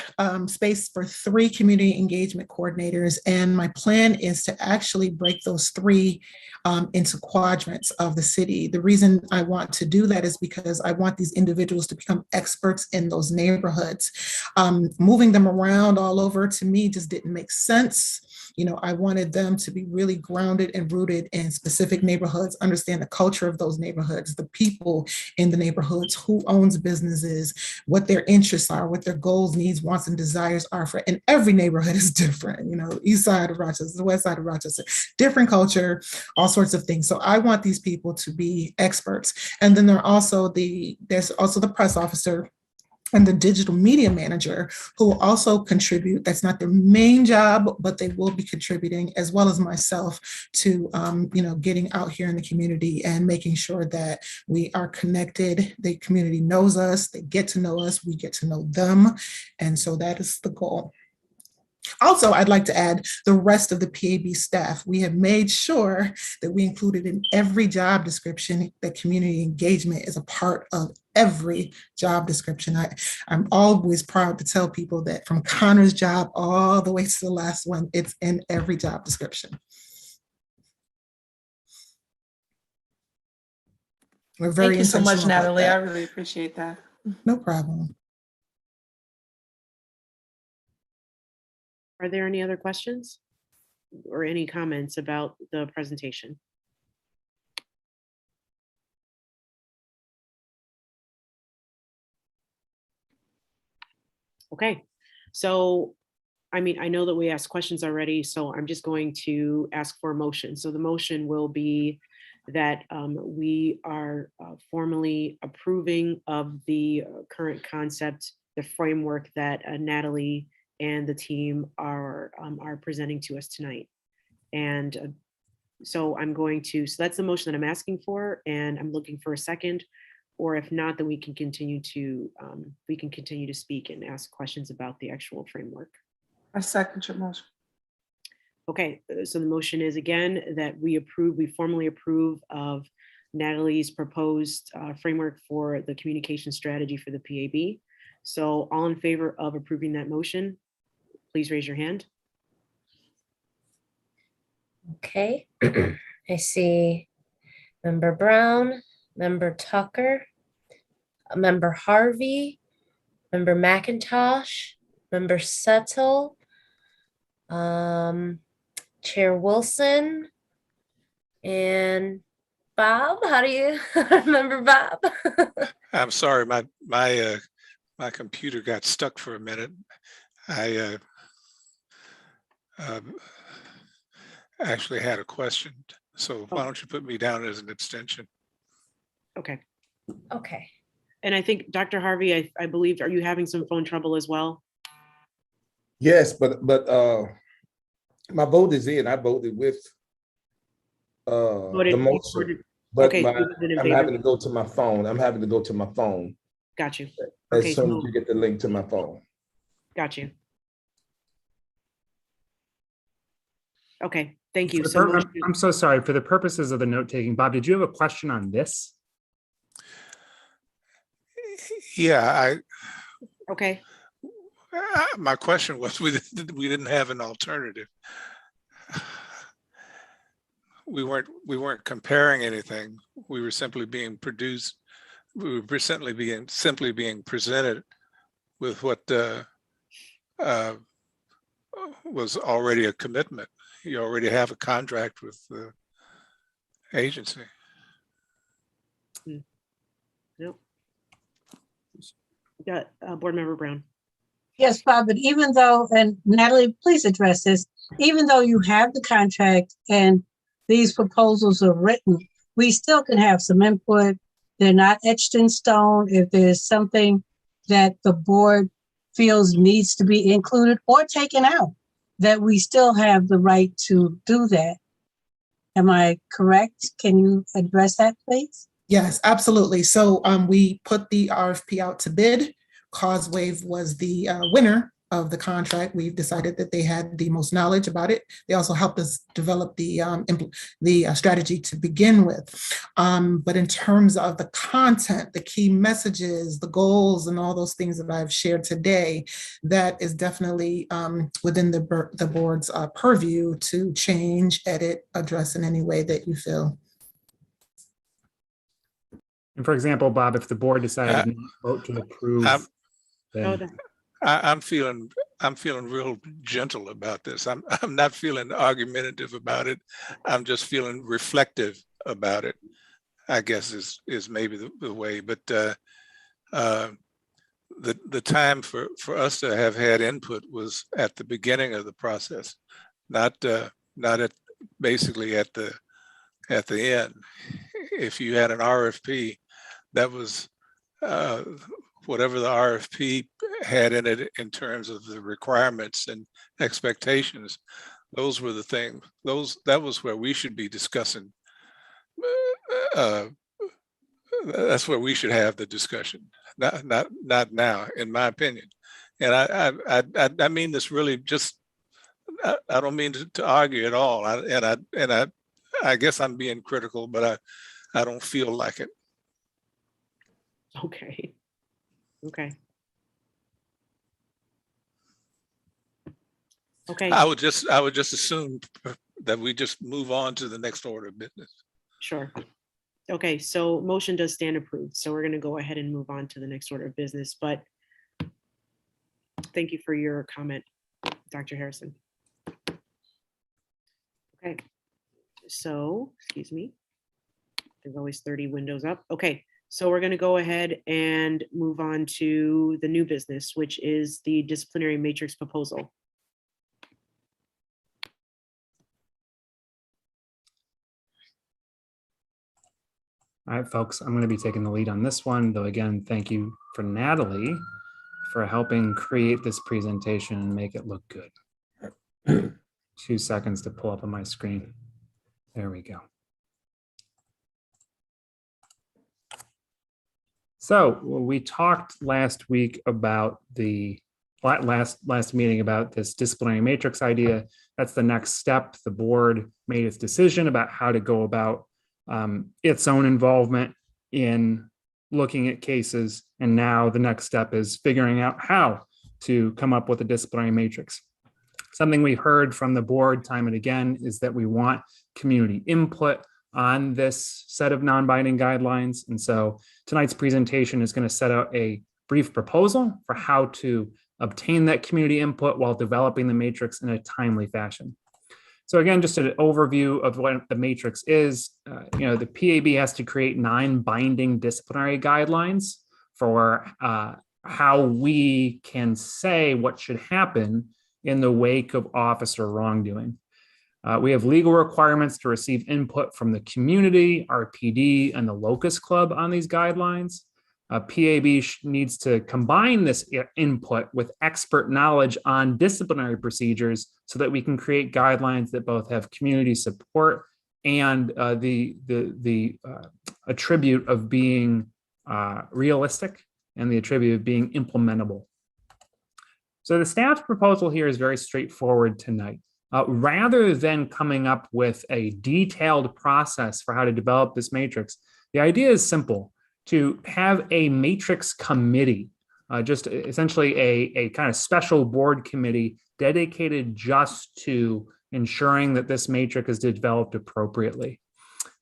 space for 3 community engagement coordinators, and my plan is to actually break those 3 into quadrants of the city. The reason I want to do that is because I want these individuals to become experts in those neighborhoods. Moving them around all over to me just didn't make sense. You know, I wanted them to be really grounded and rooted in specific neighborhoods, understand the culture of those neighborhoods, the people in the neighborhoods, who owns businesses, what their interests are, what their goals, needs, wants, and desires are for, and every neighborhood is different, you know, east side of Rochester, the west side of Rochester, different culture, all sorts of things. So I want these people to be experts. And then there's also the press officer and the digital media manager, who will also contribute. That's not their main job, but they will be contributing, as well as myself, to getting out here in the community and making sure that we are connected. The community knows us, they get to know us, we get to know them. And so that is the goal. Also, I'd like to add the rest of the PAB staff. We have made sure that we included in every job description that community engagement is a part of every job description. I'm always proud to tell people that from Connor's job all the way to the last one, it's in every job description. We're very Thank you so much, intentional about Natalie. I that. really appreciate that. No problem. Are there any other questions or any comments about the presentation? Okay, so I mean, I know that we asked questions already, so I'm just going to ask for a motion. So the motion will be that we are formally approving of the current concept, the framework that Natalie and the team are presenting to us tonight. And so that's the motion that I'm asking for, and I'm looking for a second, or if not, then we can continue to speak and ask questions about the actual framework. I second your motion. Okay, so the motion is again that we formally approve of Natalie's proposed framework for the communication strategy for the PAB. So all in favor of approving that motion, please raise your hand. Okay, I see Member Brown, Member Tucker, Member Harvey, Member McIntosh, Member Settle, Chair Wilson, and Bob. How do you remember Bob? I'm sorry, my computer got stuck for a minute. I actually had a question, so why don't you put me down as an abstention? Okay. Okay. And I think Dr. Harvey, I believe, are you having some phone trouble as well? Yes, but my vote is in. I voted with the motion, but okay, I'm having to go to my phone. Got you. As Okay, soon as you get the link to my phone. Got you. Okay, thank you. I'm so sorry. For the purposes of the note taking, Bob, did you have a question on this? Yeah, okay. My question was, we didn't have an alternative. We weren't comparing anything. We were simply being produced. We were simply being presented with what was already a commitment. You already have a contract with the agency. Nope. Got Board Member Brown. Yes, Bob, but even though, and Natalie, please address this, even though you have the contract and these proposals are written, we still can have some input. They're not etched in stone. If there's something that the board feels needs to be included or taken out, that we still have the right to do that. Am I correct? Can you address that, please? Yes, absolutely. So we put the RFP out to bid. Causewave was the winner of the contract. We've decided that they had the most knowledge about it. They also helped us develop the strategy to begin with. But in terms of the content, the key messages, the goals, and all those things that I've shared today, that is definitely within the board's purview to change, edit, address in any way that you feel. And for example, Bob, if the board decided not to vote to approve, then I'm feeling real gentle about this. I'm not feeling argumentative about it. I'm just feeling reflective about it, I guess is maybe the way. But the time for us to have had input was at the beginning of the process, not basically at the end. If you had an RFP, that was whatever the RFP had in it in terms of the requirements and expectations. Those were the things. That was where we should be discussing. That's where we should have the discussion. Not now, in my opinion. And I mean this really just. I don't mean to argue at all. I guess I'm being critical, but I don't feel like it. Okay. Okay. Okay. I would just assume that we just move on to the next order of business. Sure. Okay, so motion does stand approved. So we're going to go ahead and move on to the next order of business, but thank you for your comment, Dr. Harrison. Okay, so, excuse me. There's always 30 windows up. Okay, so we're going to go ahead and move on to the new business, which is the disciplinary matrix proposal. all right, folks, I'm going to be taking the lead on this one, though. Again, thank you for Natalie for helping create this presentation and make it look good. 2 seconds to pull up on my screen. There we go. So we talked last week about the last meeting about this disciplinary matrix idea. That's the next step. The board made its decision about how to go about its own involvement in looking at cases. And now the next step is figuring out how to come up with a disciplinary matrix. Something we heard from the board time and again is that we want community input on this set of non-binding guidelines. And so tonight's presentation is going to set out a brief proposal for how to obtain that community input while developing the matrix in a timely fashion. So again, just an overview of what the matrix is. The PAB has to create 9 binding disciplinary guidelines for how we can say what should happen in the wake of officer wrongdoing. We have legal requirements to receive input from the community, RPD, and the Locus Club on these guidelines. PAB needs to combine this input with expert knowledge on disciplinary procedures so that we can create guidelines that both have community support and the attribute of being realistic and the attribute of being implementable. So the staff proposal here is very straightforward tonight. Rather than coming up with a detailed process for how to develop this matrix, the idea is simple: to have a matrix committee, just essentially a kind of special board committee dedicated just to ensuring that this matrix is developed appropriately.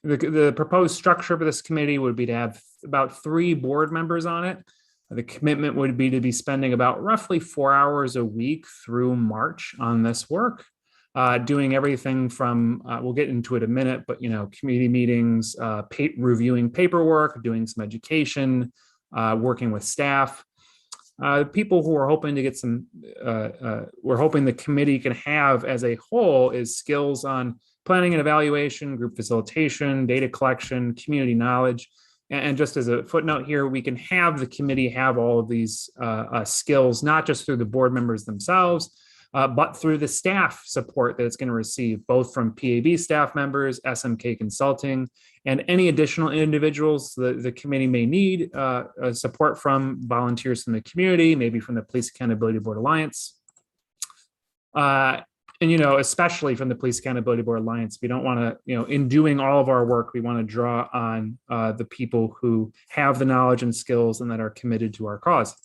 The proposed structure for this committee would be to have about 3 board members on it. The commitment would be to be spending about roughly 4 hours a week through March on this work. Doing everything from, we'll get into it in a minute, but community meetings, reviewing paperwork, doing some education, working with staff. People who are hoping to get some, we're hoping the committee can have as a whole is skills on planning and evaluation, group facilitation, data collection, community knowledge. And just as a footnote here, we can have the committee have all of these skills, not just through the board members themselves, but through the staff support that it's going to receive, both from PAB staff members, SMK Consulting, and any additional individuals the committee may need support from volunteers from the community, maybe from the Police Accountability Board Alliance. And, especially from the Police Accountability Board Alliance, we don't want to, in doing all of our work, we want to draw on the people who have the knowledge and skills and that are committed to our cause.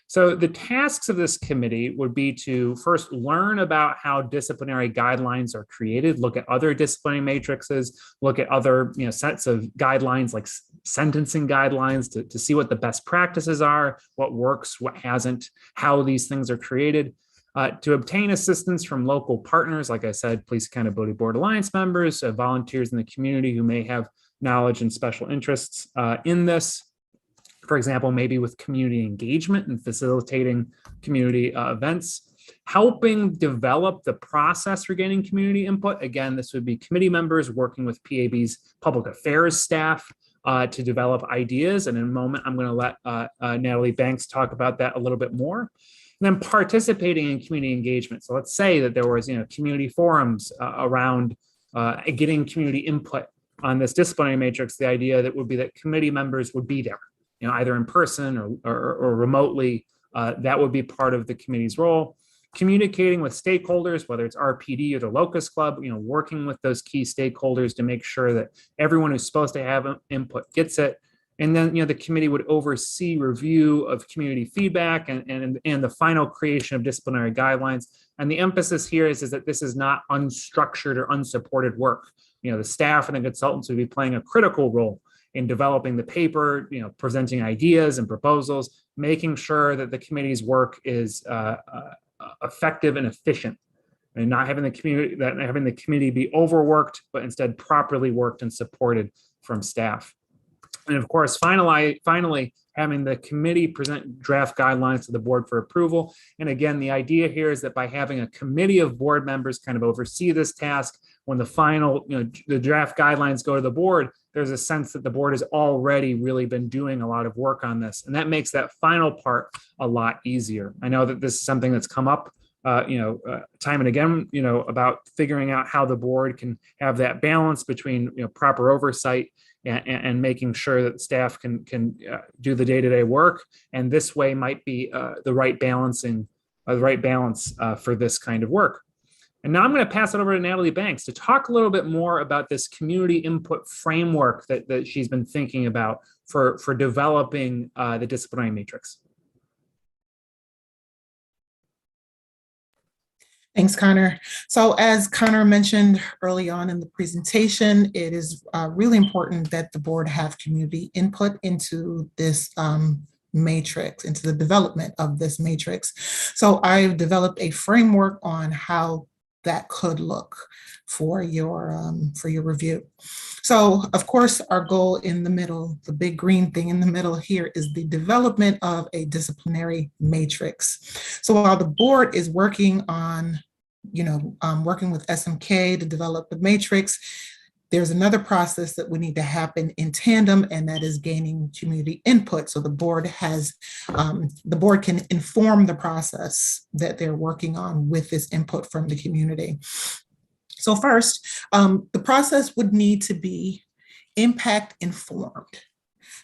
So the tasks of this committee would be to first learn about how disciplinary guidelines are created, look at other disciplinary matrices, look at other sets of guidelines like sentencing guidelines to see what the best practices are, what works, what hasn't, how these things are created. To obtain assistance from local partners, like I said, Police Accountability Board Alliance members, volunteers in the community who may have knowledge and special interests in this. For example, maybe with community engagement and facilitating community events, helping develop the process for getting community input. Again, this would be committee members working with PAB's public affairs staff to develop ideas. And in a moment, I'm going to let Natalie Banks talk about that a little bit more. And then participating in community engagement. So let's say that there was, community forums around getting community input on this disciplinary matrix. The idea that would be that committee members would be there, either in person or remotely. That would be part of the committee's role. Communicating with stakeholders, whether it's RPD or the Locust Club, working with those key stakeholders to make sure that everyone who's supposed to have input gets it. And then, the committee would oversee review of community feedback and the final creation of disciplinary guidelines. And the emphasis here is that this is not unstructured or unsupported work. The staff and the consultants would be playing a critical role in developing the paper, presenting ideas and proposals, making sure that the committee's work is effective and efficient, and not having the committee be overworked, but instead properly worked and supported from staff. And of course, finally, having the committee present draft guidelines to the board for approval. And again, the idea here is that by having a committee of board members kind of oversee this task, when the final, the draft guidelines go to the board, there's a sense that the board has already really been doing a lot of work on this. And that makes that final part a lot easier. I know that this is something that's come up time and again, about figuring out how the board can have that balance between, proper oversight and making sure that staff can do the day-to-day work. And this way might be the right balance for this kind of work. And now I'm going to pass it over to Natalie Banks to talk a little bit more about this community input framework that she's been thinking about for developing the disciplinary matrix. Thanks, Connor. So as Connor mentioned early on in the presentation, it is really important that the board have community input into this matrix, into the development of this matrix. So I've developed a framework on how that could look for your review. So of course, our goal in the middle, the big green thing in the middle here, is the development of a disciplinary matrix. So while the board is working on, working with SMK to develop the matrix, there's another process that would need to happen in tandem, and that is gaining community input. So the board can inform the process that they're working on with this input from the community. So first, the process would need to be impact informed.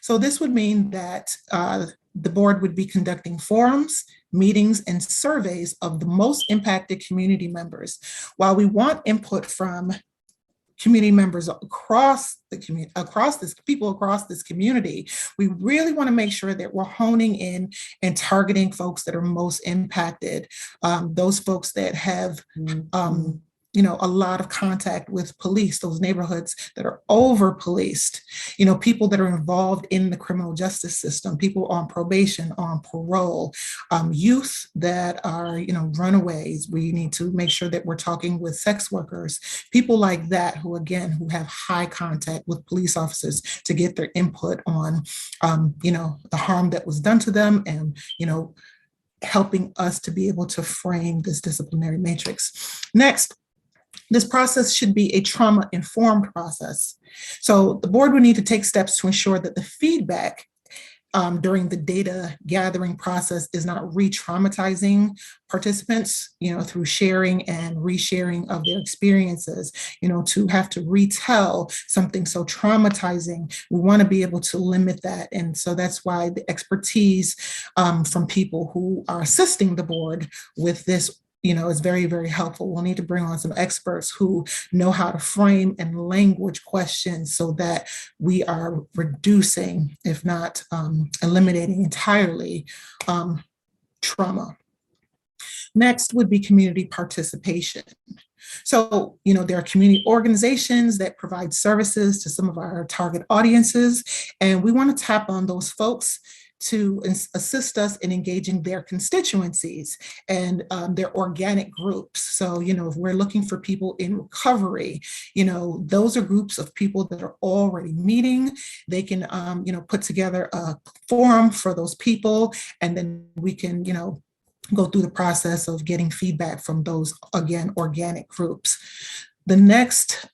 So this would mean that the board would be conducting forums, meetings, and surveys of the most impacted community members. While we want input from community members across the community, people across this community, we really want to make sure that we're honing in and targeting folks that are most impacted, those folks that have a lot of contact with police, those neighborhoods that are over policed, people that are involved in the criminal justice system, people on probation, on parole, youth that are, runaways. We need to make sure that we're talking with sex workers, people like that who have high contact with police officers to get their input on, the harm that was done to them and, helping us to be able to frame this disciplinary matrix. Next, This process should be a trauma-informed process. So the board would need to take steps to ensure that the feedback during the data gathering process is not re-traumatizing participants, through sharing and resharing of their experiences, to have to retell something so traumatizing. We want to be able to limit that. And so that's why the expertise from people who are assisting the board with this is very, very helpful. We'll need to bring on some experts who know how to frame and language questions so that we are reducing, if not eliminating entirely, trauma. Next would be community participation. So, there are community organizations that provide services to some of our target audiences, and we want to tap on those folks to assist us in engaging their constituencies and their organic groups. So, if we're looking for people in recovery, those are groups of people that are already meeting. They can, put together a forum for those people, and then we can, go through the process of getting feedback from those, again, organic groups. The next,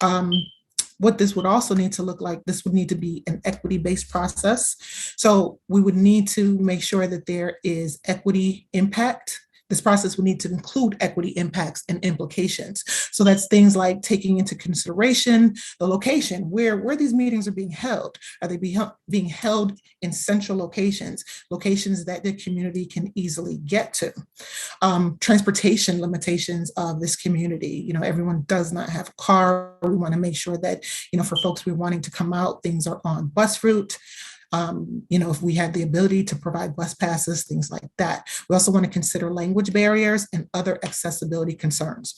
what this would also need to look like, this would need to be an equity-based process. So we would need to make sure that there is equity impact. This process would need to include equity impacts and implications. So that's things like taking into consideration the location, where these meetings are being held. Are they being held in central locations that the community can easily get to? Transportation limitations of this community. Everyone does not have a car. We want to make sure that, for folks we're wanting to come out, things are on bus route. If we have the ability to provide bus passes, things like that. We also want to consider language barriers and other accessibility concerns.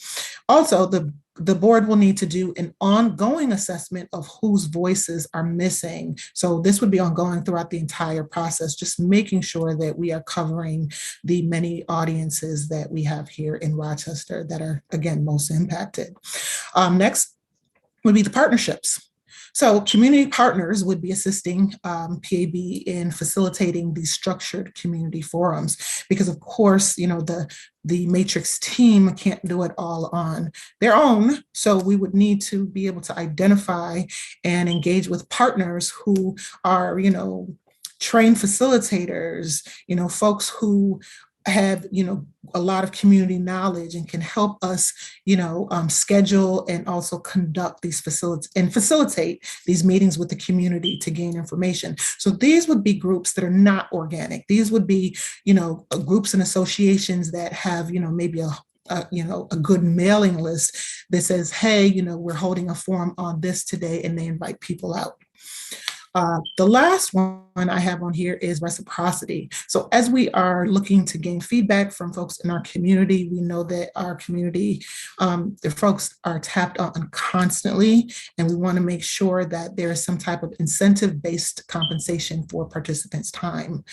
Also, the board will need to do an ongoing assessment of whose voices are missing. So this would be ongoing throughout the entire process, just making sure that we are covering the many audiences that we have here in Rochester that are, again, most impacted. Next would be the partnerships. So community partners would be assisting PAB in facilitating these structured community forums, because of course, the Matrix team can't do it all on their own. So we would need to be able to identify and engage with partners who are, trained facilitators, folks who have, a lot of community knowledge and can help us, schedule and also conduct these facilitate these meetings with the community to gain information. So these would be groups that are not organic. These would be, groups and associations that have, maybe a good mailing list that says, hey, we're holding a forum on this today, and they invite people out. The last one I have on here is reciprocity. So as we are looking to gain feedback from folks in our community, we know that our community, the folks are tapped on constantly, and we want to make sure that there is some type of incentive-based compensation for participants' time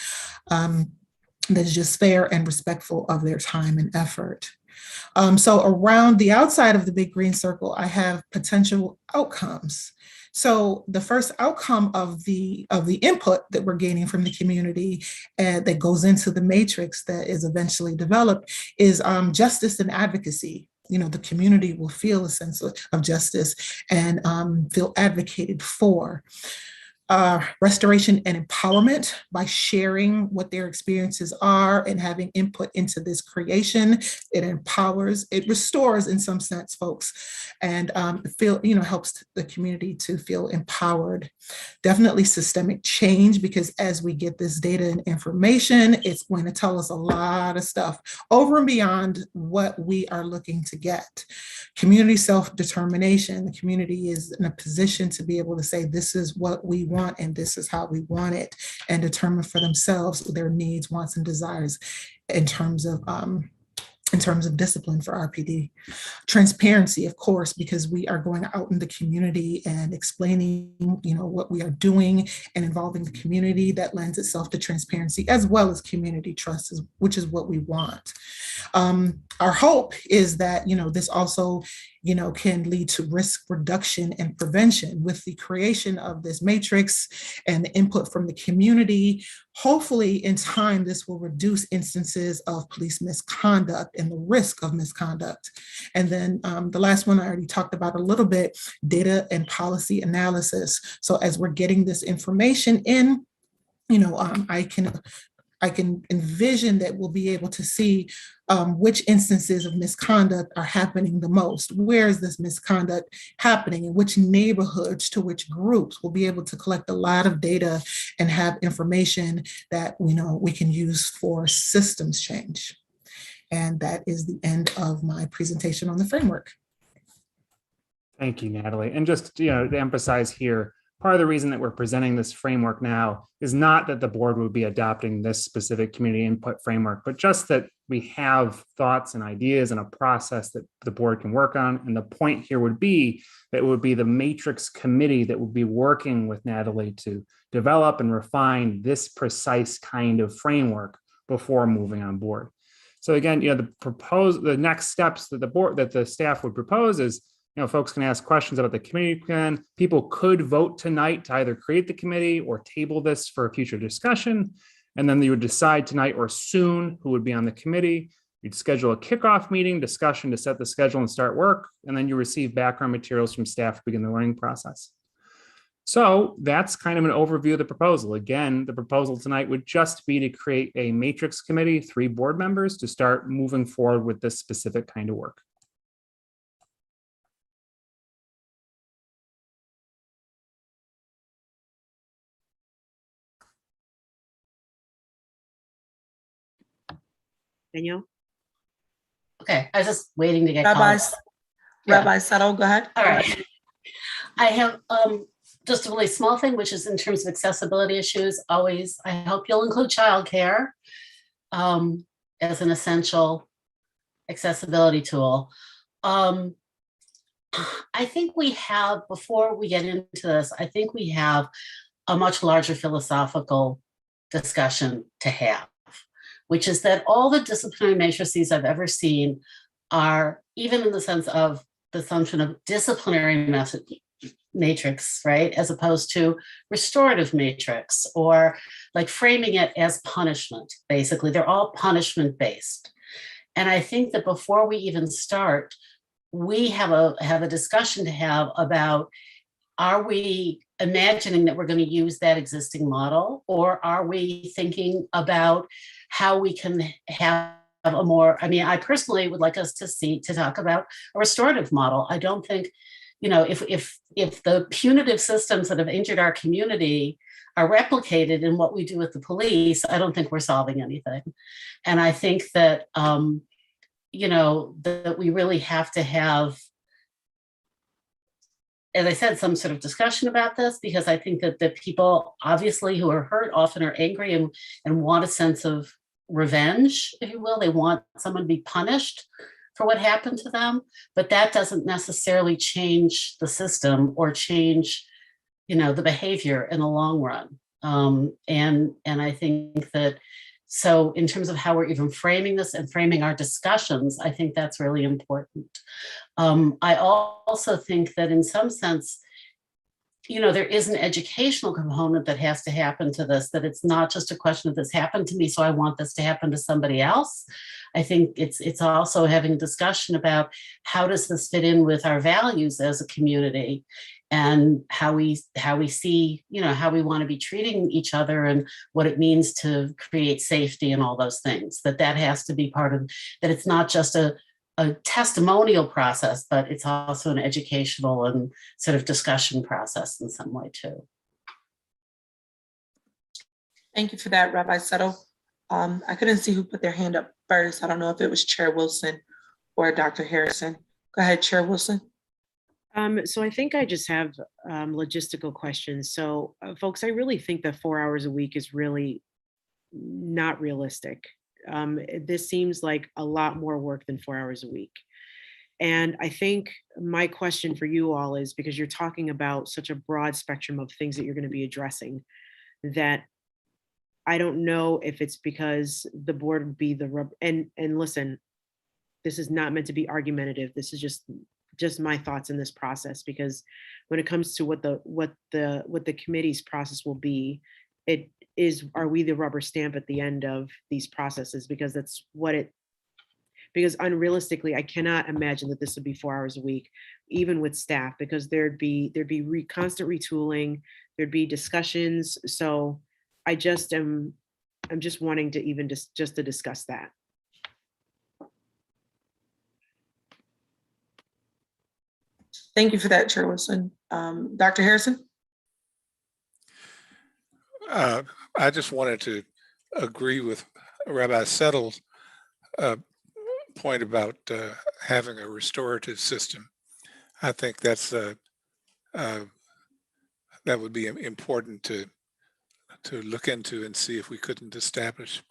that's just fair and respectful of their time and effort. So around the outside of the big green circle, I have potential outcomes. So the first outcome of the input that we're gaining from the community that goes into the matrix that is eventually developed is justice and advocacy. The community will feel a sense of justice and feel advocated for. Restoration and empowerment by sharing what their experiences are and having input into this creation. It empowers, it restores in some sense, folks, and helps the community to feel empowered. Definitely systemic change, because as we get this data and information, it's going to tell us a lot of stuff over and beyond what we are looking to get. Community self-determination. The community is in a position to be able to say, this is what we want and this is how we want it, and determine for themselves their needs, wants, and desires in terms of discipline for RPD. Transparency, of course, because we are going out in the community and explaining, what we are doing and involving the community. That lends itself to transparency as well as community trust, which is what we want. Our hope is that, this also, can lead to risk reduction and prevention with the creation of this matrix and the input from the community. Hopefully, in time, this will reduce instances of police misconduct and the risk of misconduct. And then the last one I already talked about a little bit, data and policy analysis. So as we're getting this information in, I can envision that we'll be able to see which instances of misconduct are happening the most. Where is this misconduct happening? In which neighborhoods, to which groups? We'll be able to collect a lot of data and have information that we can use for systems change. And that is the end of my presentation on the framework. Thank you, Natalie. And just to emphasize here, part of the reason that we're presenting this framework now is not that the board would be adopting this specific community input framework, but just that we have thoughts and ideas and a process that the board can work on. And the point here would be that it would be the matrix committee that would be working with Natalie to develop and refine this precise kind of framework before moving on board. So again, the next steps that the staff would propose is, folks can ask questions about the committee plan. People could vote tonight to either create the committee or table this for a future discussion. And then you would decide tonight or soon who would be on the committee. You'd schedule a kickoff meeting discussion to set the schedule and start work. And then you receive background materials from staff to begin the learning process. So that's kind of an overview of the proposal. Again, the proposal tonight would just be to create a matrix committee, 3 board members to start moving forward with this specific kind of work. Danielle? Okay, I was just waiting to get Rabbi called. Settle, go ahead. All right. I have just a really small thing, which is in terms of accessibility issues. Always, I hope you'll include childcare as an essential accessibility tool. I think we have, before we get into this, I think we have a much larger philosophical discussion to have, which is that all the disciplinary matrices I've ever seen are, even in the sense of the assumption of disciplinary matrix, right, as opposed to restorative matrix, or like framing it as punishment, basically. They're all punishment based. And I think that before we even start, we have a discussion to have about, are we imagining that we're going to use that existing model, or are we thinking about how we can have a more, I personally would like us to talk about a restorative model. I don't think, if the punitive systems that have injured our community are replicated in what we do with the police, I don't think we're solving anything. And I think that, that we really have to have, as I said, some sort of discussion about this, because I think that the people obviously who are hurt often are angry and want a sense of revenge, if you will. They want someone to be punished for what happened to them, but that doesn't necessarily change the system or change, the behavior in the long run. And I think that, so in terms of how we're even framing this and framing our discussions, I think that's really important. I also think that in some sense, there is an educational component that has to happen to this, that it's not just a question of this happened to me, so I want this to happen to somebody else. I think it's also having a discussion about how does this fit in with our values as a community, and how we see, how we want to be treating each other, and what it means to create safety and all those things. That has to be part of, that it's not just a testimonial process, but it's also an educational and sort of discussion process in some way too. Thank you for that, Rabbi Settle. I couldn't see who put their hand up first. I don't know if it was Chair Wilson or Dr. Harrison. Go ahead, Chair Wilson. So I think I just have logistical questions. So folks, I really think that 4 hours a week is really not realistic. This seems like a lot more work than 4 hours a week. And I think my question for you all is, because you're talking about such a broad spectrum of things that you're going to be addressing, that I don't know if it's because the board would be and listen, this is not meant to be argumentative. This is just my thoughts in this process, because when it comes to what the committee's process will be, it is, are we the rubber stamp at the end of these processes? Because that's what it, because unrealistically, I cannot imagine that this would be 4 hours a week, even with staff, because there'd be constant retooling, there'd be discussions. So I'm just wanting to even just to discuss that. Thank you for that, Chair Wilson. Dr. Harrison? I just wanted to agree with Rabbi Settle's point about having a restorative system. I think that's that would be important to look into and see if we couldn't establish.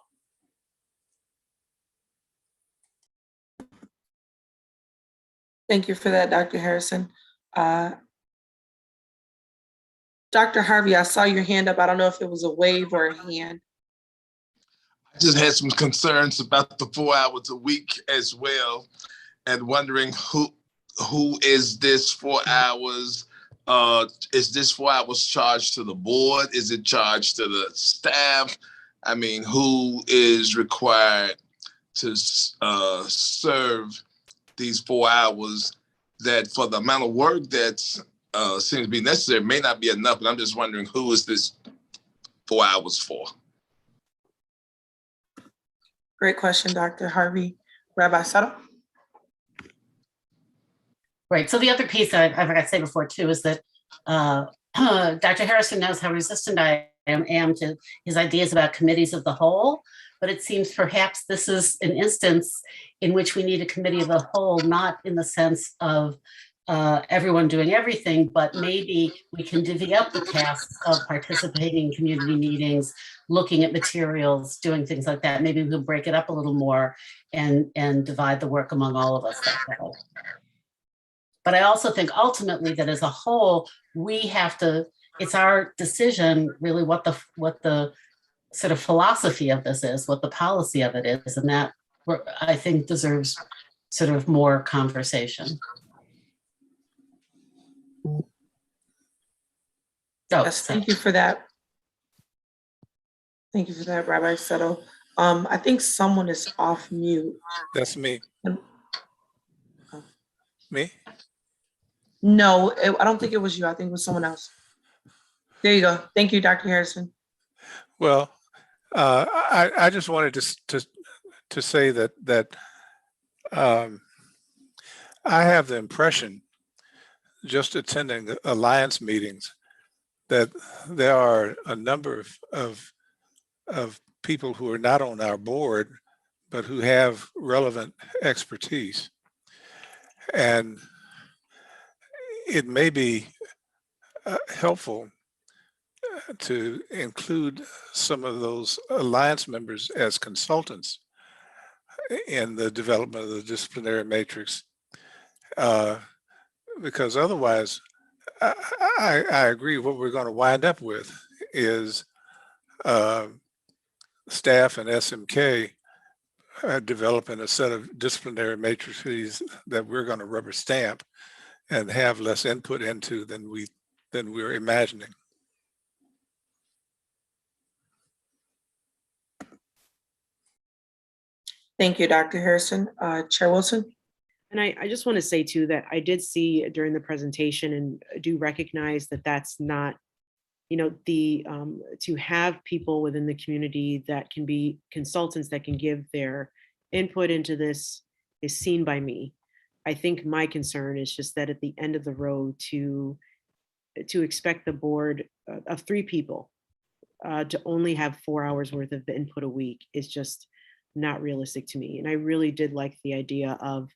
Thank you for that, Dr. Harrison. Dr. Harvey, I saw your hand up. I don't know if it was a wave or a hand. I just had some concerns about the 4 hours a week as well, and wondering who is this 4 hours? Is this 4 hours charged to the board? Is it charged to the staff? I mean, who is required to serve these 4 hours that, for the amount of work that seems to be necessary, may not be enough, but I'm just wondering who is this 4 hours for? Great question, Dr. Harvey. Rabbi Settle? Right. So the other piece I forgot to say before too is that Dr. Harrison knows how resistant I am to his ideas about committees of the whole, but it seems perhaps this is an instance in which we need a committee of the whole, not in the sense of everyone doing everything, but maybe we can divvy up the tasks of participating in community meetings, looking at materials, doing things like that. Maybe we can break it up a little more and divide the work among all of us that way. But I also think ultimately that as a whole, we have to, it's our decision really what the sort of philosophy of this is, what the policy of it is, and that I think deserves sort of more conversation. Yes, thank you for that. Thank you for that, Rabbi Settle. I think someone is off mute. That's me. Me? No, I don't think it was you. I think it was someone else. There you go. Thank you, Dr. Harrison. Well, I just wanted to say that I have the impression, just attending alliance meetings, that there are a number of people who are not on our board, but who have relevant expertise. And it may be helpful to include some of those alliance members as consultants in the development of the disciplinary matrix, because otherwise, I agree, what we're going to wind up with is staff and SMK developing a set of disciplinary matrices that we're going to rubber stamp and have less input into than we're imagining. Thank you, Dr. Harrison. Chair Wilson? And I just want to say too, that I did see during the presentation and do recognize that that's not, you know, to have people within the community that can be consultants that can give their input into this is seen by me. I think my concern is just that at the end of the road to expect the board of 3 people to only have 4 hours worth of input a week is just not realistic to me. And I really did like the idea of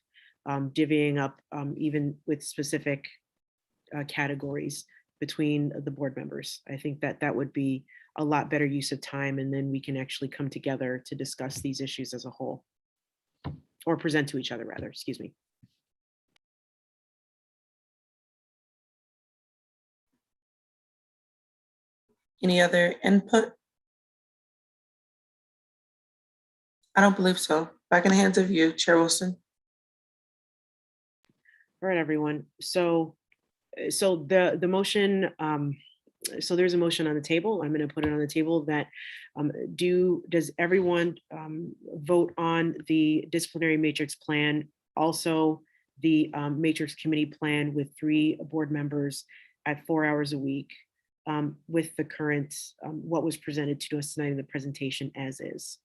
divvying up even with specific categories between the board members. I think that would be a lot better use of time, and then we can actually come together to discuss these issues as a whole, or present to each other rather, excuse me. Any other input? I don't believe so. Back in the hands of you, Chair Wilson. All right, everyone. So the motion, so there's a motion on the table. I'm going to put it on the table that does everyone vote on the disciplinary matrix plan, also the matrix committee plan with 3 board members at 4 hours a week, with the current what was presented to us tonight in the presentation as is.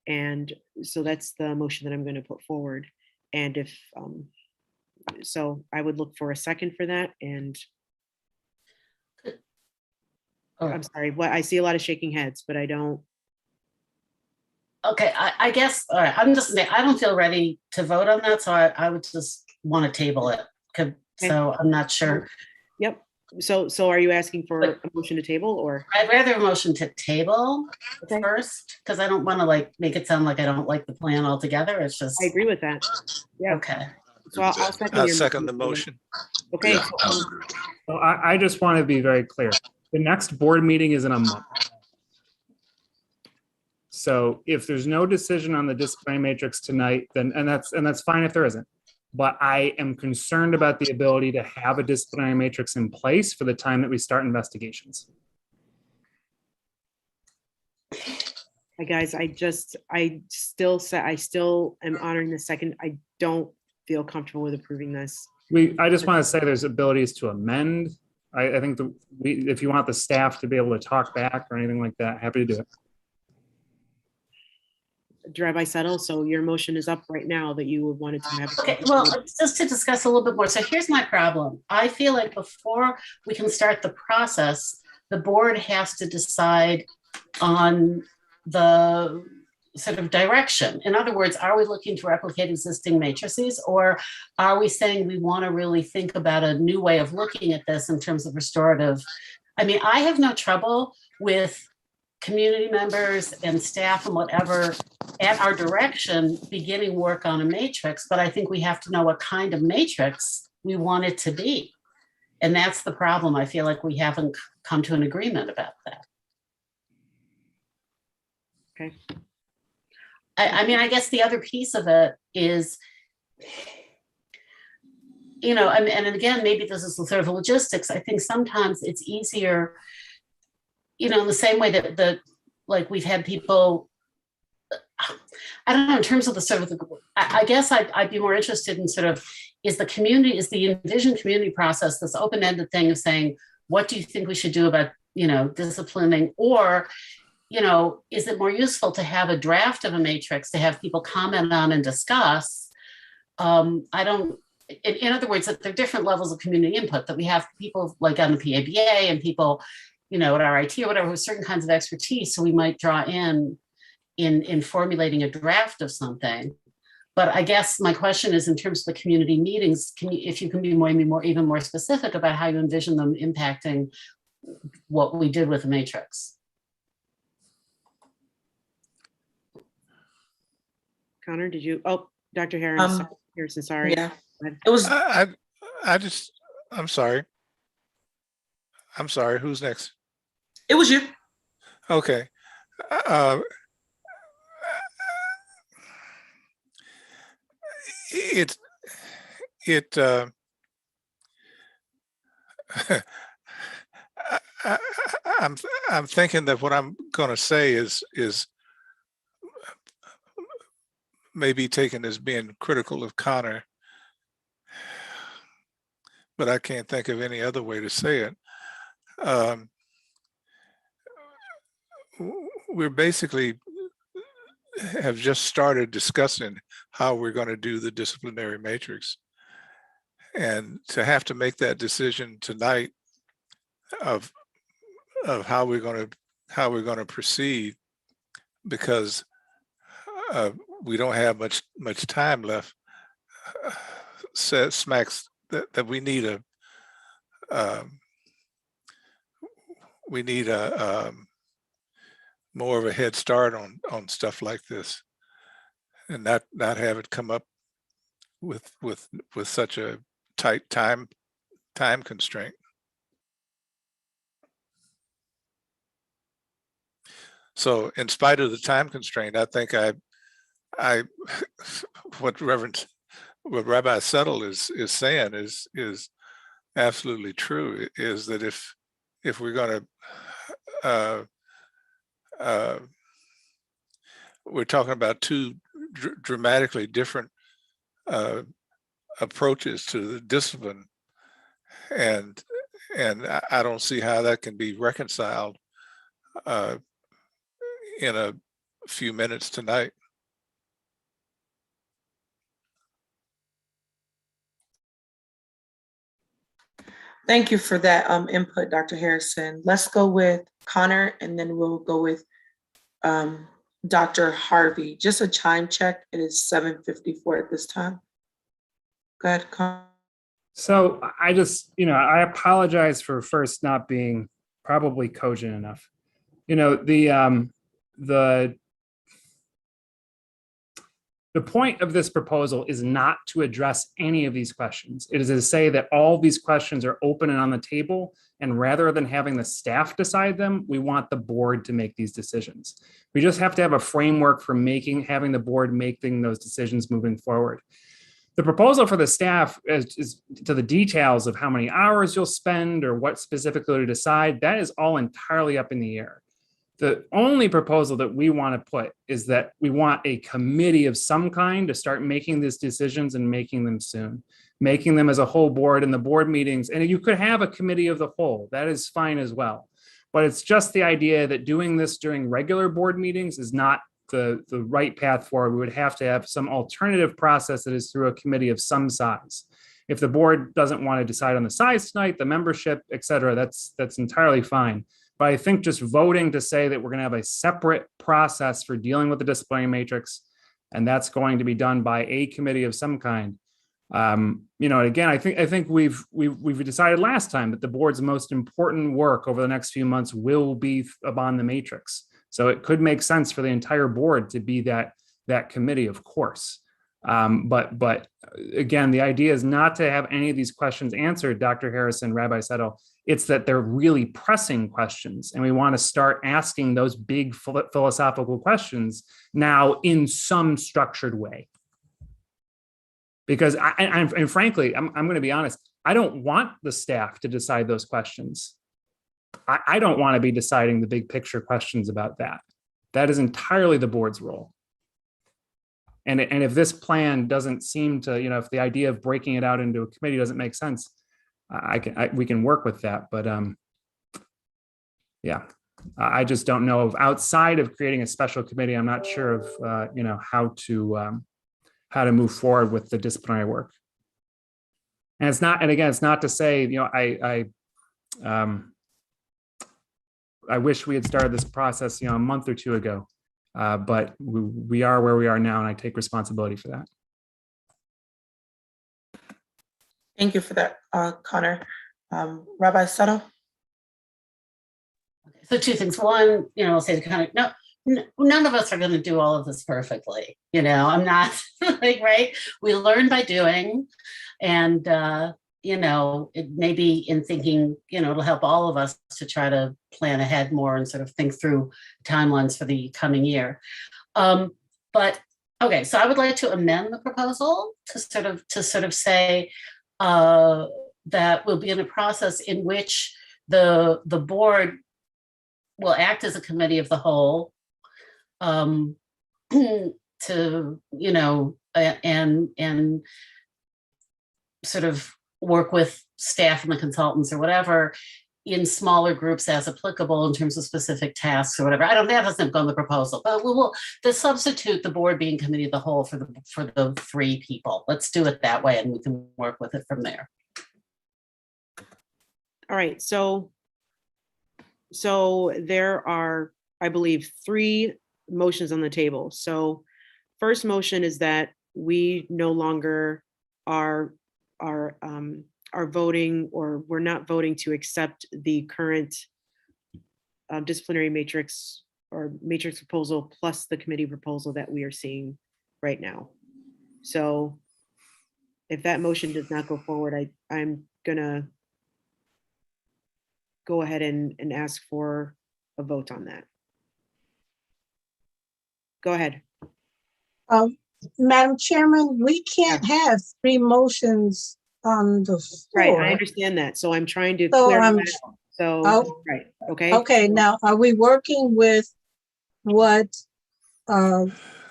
And so that's the motion that I'm going to put forward. And if so, I would look for a second for that. And I'm sorry, what I see a lot of shaking heads, but I don't. Okay, I guess, all right, I'm just, I don't feel ready to vote on that, so I would just want to table it. So I'm not sure. Yep. So are you asking for a motion to table, or? I'd rather a motion to table first, because I don't want to like make it sound like I don't like the plan altogether. It's just. I agree with that. Yeah. Okay. So I'll second the motion. Okay. Yeah, So I just want to be very clear. The next board meeting is in a month. So if there's no decision on the disciplinary matrix tonight, then, and that's fine if there isn't. But I am concerned about the ability to have a disciplinary matrix in place for the time that we start investigations. Hi guys, I still am honoring the second. I don't feel comfortable with approving this. I just want to say there's abilities to amend. I think if you want the staff to be able to talk back or anything like that, happy to do it. Rabbi Settle, so your motion is up right now that you wanted to have. Okay, well, just to discuss a little bit more. So here's my problem. I feel like before we can start the process, the board has to decide on the sort of direction. In other words, are we looking to replicate existing matrices, or are we saying we want to really think about a new way of looking at this in terms of restorative? I mean, I have no trouble with community members and staff and whatever at our direction beginning work on a matrix, but I think we have to know what kind of matrix we want it to be. And that's the problem. I feel like we haven't come to an agreement about that. Okay. I mean, I guess the other piece of it is, you know, and again, maybe this is sort of logistics. I think sometimes it's easier, you know, in the same way that like we've had people, I don't know, in terms of the sort of, I guess I'd be more interested in sort of, is the envisioned community process, this open-ended thing of saying, what do you think we should do about, you know, disciplining, or, you know, is it more useful to have a draft of a matrix to have people comment on and discuss? In other words, that there are different levels of community input, that we have people like on the PABA and people, you know, at RIT or whatever, with certain kinds of expertise. So we might draw in formulating a draft of something. But I guess my question is, in terms of the community meetings, if you can be even more specific about how you envision them impacting what we did with the matrix. Connor, did you? Oh, Dr. Harrison, sorry. Yeah, it was. I'm sorry. Who's next? It was you. Okay. I'm thinking that what I'm going to say is maybe taken as being critical of Connor, but I can't think of any other way to say it. We're basically have just started discussing how we're going to do the disciplinary matrix, and to have to make that decision tonight of how we're going to proceed, because we don't have much time left, smacks that we need a more of a head start on stuff like this, and not have it come up with such a tight time constraint. So in spite of the time constraint, I think what Reverend what Rabbi Settle is saying is absolutely true, is that if we're going to, we're talking about two dramatically different approaches to the discipline, and I don't see how that can be reconciled in a few minutes tonight. Thank you for that input, Dr. Harrison. Let's go with Connor, and then we'll go with Dr. Harvey. Just a chime check. It is 7:54 at this time. Go ahead, Connor. So I just, I apologize for first not being probably cogent enough. The point of this proposal is not to address any of these questions. It is to say that all these questions are open and on the table, and rather than having the staff decide them, we want the board to make these decisions. We just have to have a framework for having the board making those decisions moving forward. The proposal for the staff is to the details of how many hours you'll spend or what specifically to decide. That is all entirely up in the air. The only proposal that we want to put is that we want a committee of some kind to start making these decisions and making them soon, making them as a whole board in the board meetings. And you could have a committee of the whole, that is fine as well. But it's just the idea that doing this during regular board meetings is not the right path forward. We would have to have some alternative process that is through a committee of some size. If the board doesn't want to decide on the size tonight, the membership, et cetera, that's entirely fine. But I think just voting to say that we're going to have a separate process for dealing with the disciplinary matrix, and that's going to be done by a committee of some kind. And again, I think we've decided last time that the board's most important work over the next few months will be upon the matrix. So it could make sense for the entire board to be that committee, of course. But again, the idea is not to have any of these questions answered, Dr. Harrison, Rabbi Settle. It's that they're really pressing questions, and we want to start asking those big philosophical questions now in some structured way. Because and frankly, I'm going to be honest, I don't want the staff to decide those questions. I don't want to be deciding the big picture questions about that. That is entirely the board's role. And if this plan doesn't seem to, if the idea of breaking it out into a committee doesn't make sense, we can work with that. But yeah, I just don't know of, outside of creating a special committee, I'm not sure of how to move forward with the disciplinary work. And it's not, and again, it's not to say, I wish we had started this process, a month or two ago, but we are where we are now, and I take responsibility for that. Thank you for that, Connor. Rabbi Settle? So two things. One, I'll say to Connor, none of us are going to do all of this perfectly. I'm not right. We learn by doing, and it may be in thinking, it'll help all of us to try to plan ahead more and sort of think through timelines for the coming year. But okay, so I would like to amend the proposal to sort of say that we'll be in a process in which the board will act as a committee of the whole, to and sort of work with staff and the consultants or whatever in smaller groups as applicable in terms of specific tasks or whatever. That doesn't go in the proposal, but we will substitute the board being committee of the whole for the three people. Let's do it that way, and we can work with it from there. All right, so there are, I believe, three motions on the table. So first motion is that we no longer are voting, or we're not voting to accept the current disciplinary matrix or matrix proposal plus the committee proposal that we are seeing right now. So if that motion does not go forward, I'm gonna go ahead and ask for a vote on that. Go ahead. Madam Chairman, we can't have three motions on the Right, floor. I understand that. So I'm trying to So, clear I'm- that up. So, Oh. right, okay? Okay, now, are we working with what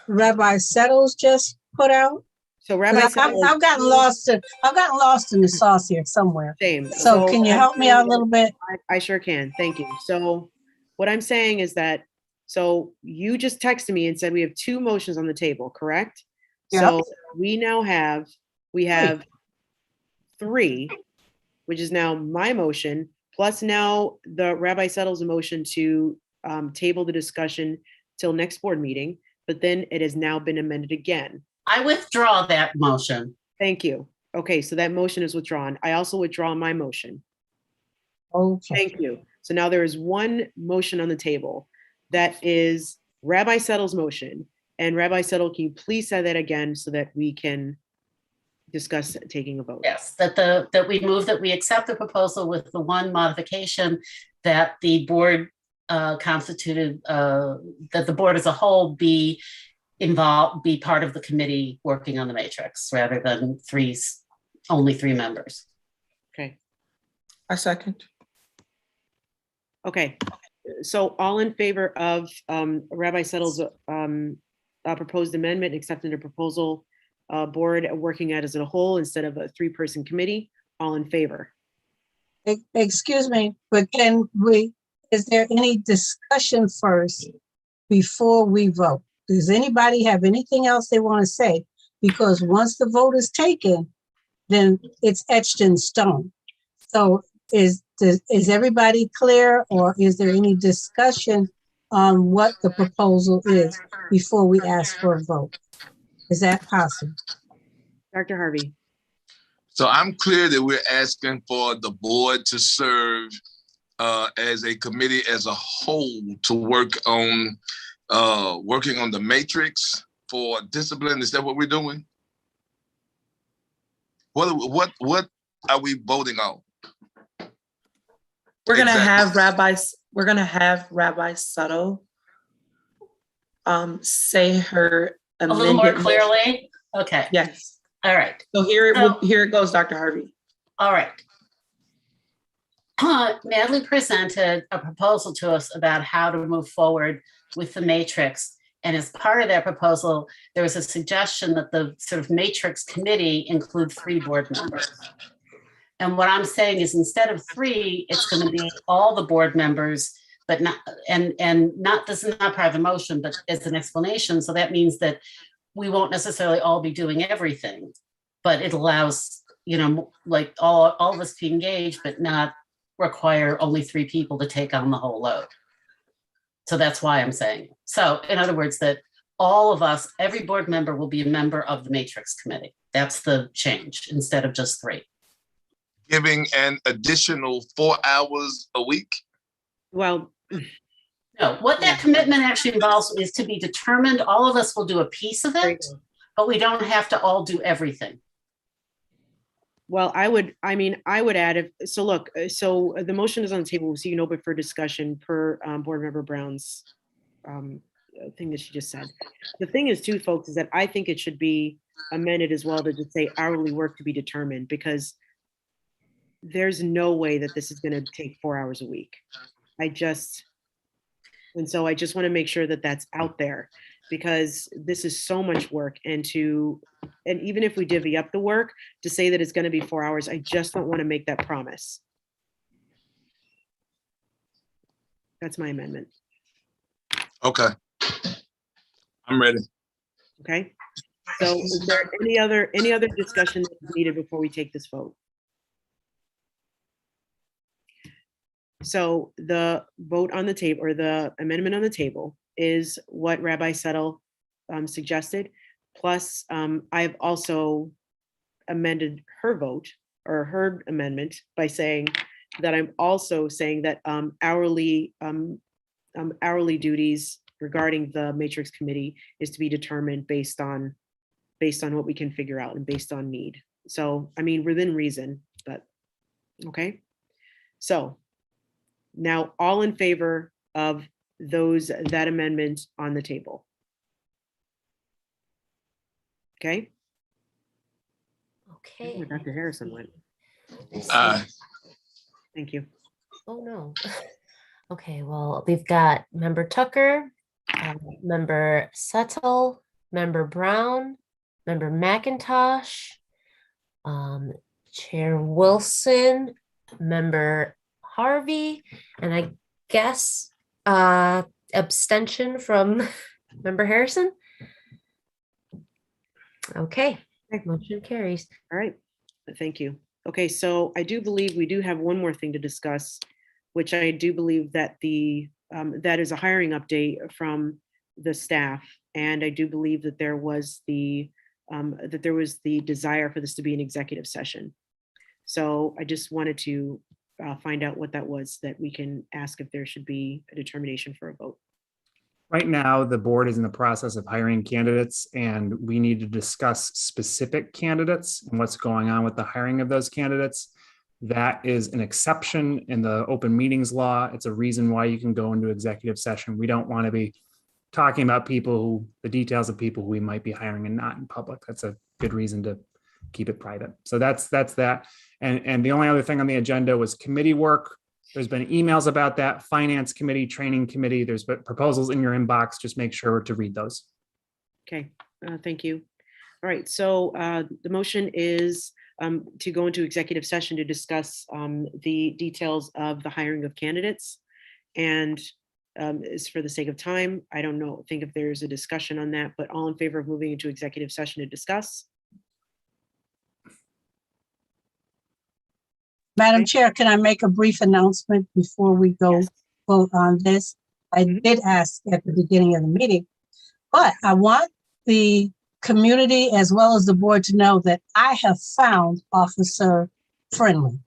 Rabbi Settles just put out? So Rabbi 'Cause Settles, I've gotten lost in the sauce here somewhere. same. So can you I'm help me saying out a little bit? I sure can. Thank you. So what I'm saying is that, so you just texted me and said we have two motions on the table, correct? So we have three, which is now my motion, plus now the Rabbi Settles a motion to table the discussion till next board meeting, but then it has now been amended again. I withdraw that motion. Thank you. Okay, so that motion is withdrawn. I also withdraw my motion. Okay. Thank you. So now there is one motion on the table that is Rabbi Settle's motion. And Rabbi Settle, can you please say that again so that we can discuss taking a vote? Yes, that we move that we accept the proposal with the one modification that the board constituted, that the board as a whole be involved, be part of the committee working on the matrix rather than only three members. Okay. I second. Okay. So all in favor of Rabbi Settle's proposed amendment, accepting the proposal board working at as a whole instead of a three-person committee, all in favor? Excuse me, but is there any discussion first before we vote? Does anybody have anything else they want to say? Because once the vote is taken, then it's etched in stone. So is everybody clear, or is there any discussion on what the proposal is before we ask for a vote? Is that possible? Dr. Harvey. So I'm clear that we're asking for the board to serve as a committee as a whole to work on working on the matrix for discipline. Is that what we're doing? What are we voting on? We're gonna Exactly. have Rabbi Settle say her A little more amended. clearly? Okay. Yes. All right. So here it goes, Dr. Harvey. All right. Natalie presented a proposal to us about how to move forward with the matrix. And as part of that proposal, there was a suggestion that the sort of matrix committee include 3 board members. And what I'm saying is instead of 3, it's going to be all the board members, but not, and not, this is not part of the motion, but as an explanation. So that means that we won't necessarily all be doing everything, but it allows, like all of us to engage, but not require only 3 people to take on the whole load. So that's why I'm saying. So in other words, that all of us, every board member will be a member of the matrix committee. That's the change instead of just 3. Giving an additional 4 hours a week? Well, no, what that commitment actually involves is to be determined. All of us will do a piece of it, but we don't have to all do everything. Well, I would add, so the motion is on the table, so you know, but for discussion per board member Brown's thing that she just said. The thing is too, folks, is that I think it should be amended as well to just say hourly work to be determined, because there's no way that this is going to take 4 hours a week. And so I just want to make sure that that's out there, because this is so much work, and even if we divvy up the work, to say that it's going to be 4 hours, I just don't want to make that promise. That's my amendment. Okay. I'm ready. Okay. So is there any other discussion that is needed before we take this vote? So the vote on the table, or the amendment on the table, is what Rabbi Settle suggested. Plus, I've also amended her vote, or her amendment, by saying that I'm also saying that hourly duties regarding the matrix committee is to be determined based on what we can figure out and based on need. So, I mean, within reason, but okay. So now all in favor of that amendment on the table? Okay. Okay. Where Dr. Harrison went. Thank you. Oh, no. Okay, well, we've got Member Tucker, Member Settle, Member Brown, Member McIntosh, Chair Wilson, Member Harvey, and I guess abstention from Member Harrison. Okay, motion carries. All right, thank you. Okay, so I do believe we do have one more thing to discuss, which I do believe that that is a hiring update from the staff. And I do believe that there was the desire for this to be an executive session. So I just wanted to find out what that was, that we can ask if there should be a determination for a vote. Right now, the board is in the process of hiring candidates, and we need to discuss specific candidates and what's going on with the hiring of those candidates. That is an exception in the open meetings law. It's a reason why you can go into executive session. We don't want to be talking about the details of people who we might be hiring and not in public. That's a good reason to keep it private. So that's that. And the only other thing on the agenda was committee work. There's been emails about that, finance committee, training committee. There's been proposals in your inbox. Just make sure to read those. Okay, thank you. All right, so the motion is to go into executive session to discuss the details of the hiring of candidates. And is for the sake of time, I don't think if there's a discussion on that, but all in favor of moving into executive session to discuss? Madam Chair, can I make a brief announcement before we go Yes. vote on this? I did ask at the beginning of the meeting, but I want the community as well as the board to know that I have found Officer Friendly.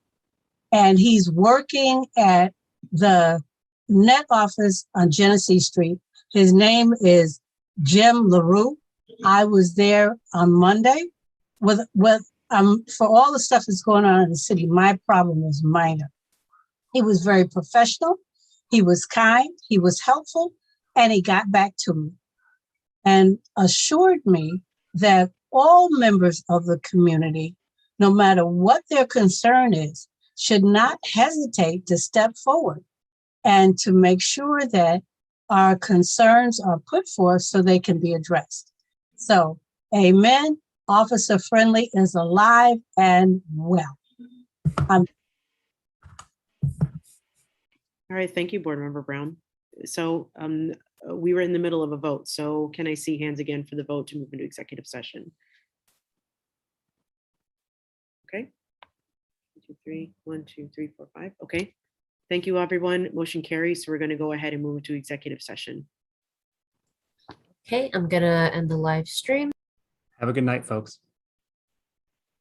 And he's working at the net office on Genesee Street. His name is Jim LaRue. I was there on Monday with for all the stuff that's going on in the city. My problem was minor. He was very professional. He was kind. He was helpful, and he got back to me and assured me that all members of the community, no matter what their concern is, should not hesitate to step forward and to make sure that our concerns are put forth so they can be addressed. So, amen. Officer Friendly is alive and well. All right, thank you, Board Member Brown. So we were in the middle of a vote. So can I see hands again for the vote to move into executive session? Okay. 1, 2, 3, 4, 5. Okay. Thank you, everyone. Motion carries. So we're going to go ahead and move into executive session. Okay, I'm gonna end the live stream. Have a good night, folks.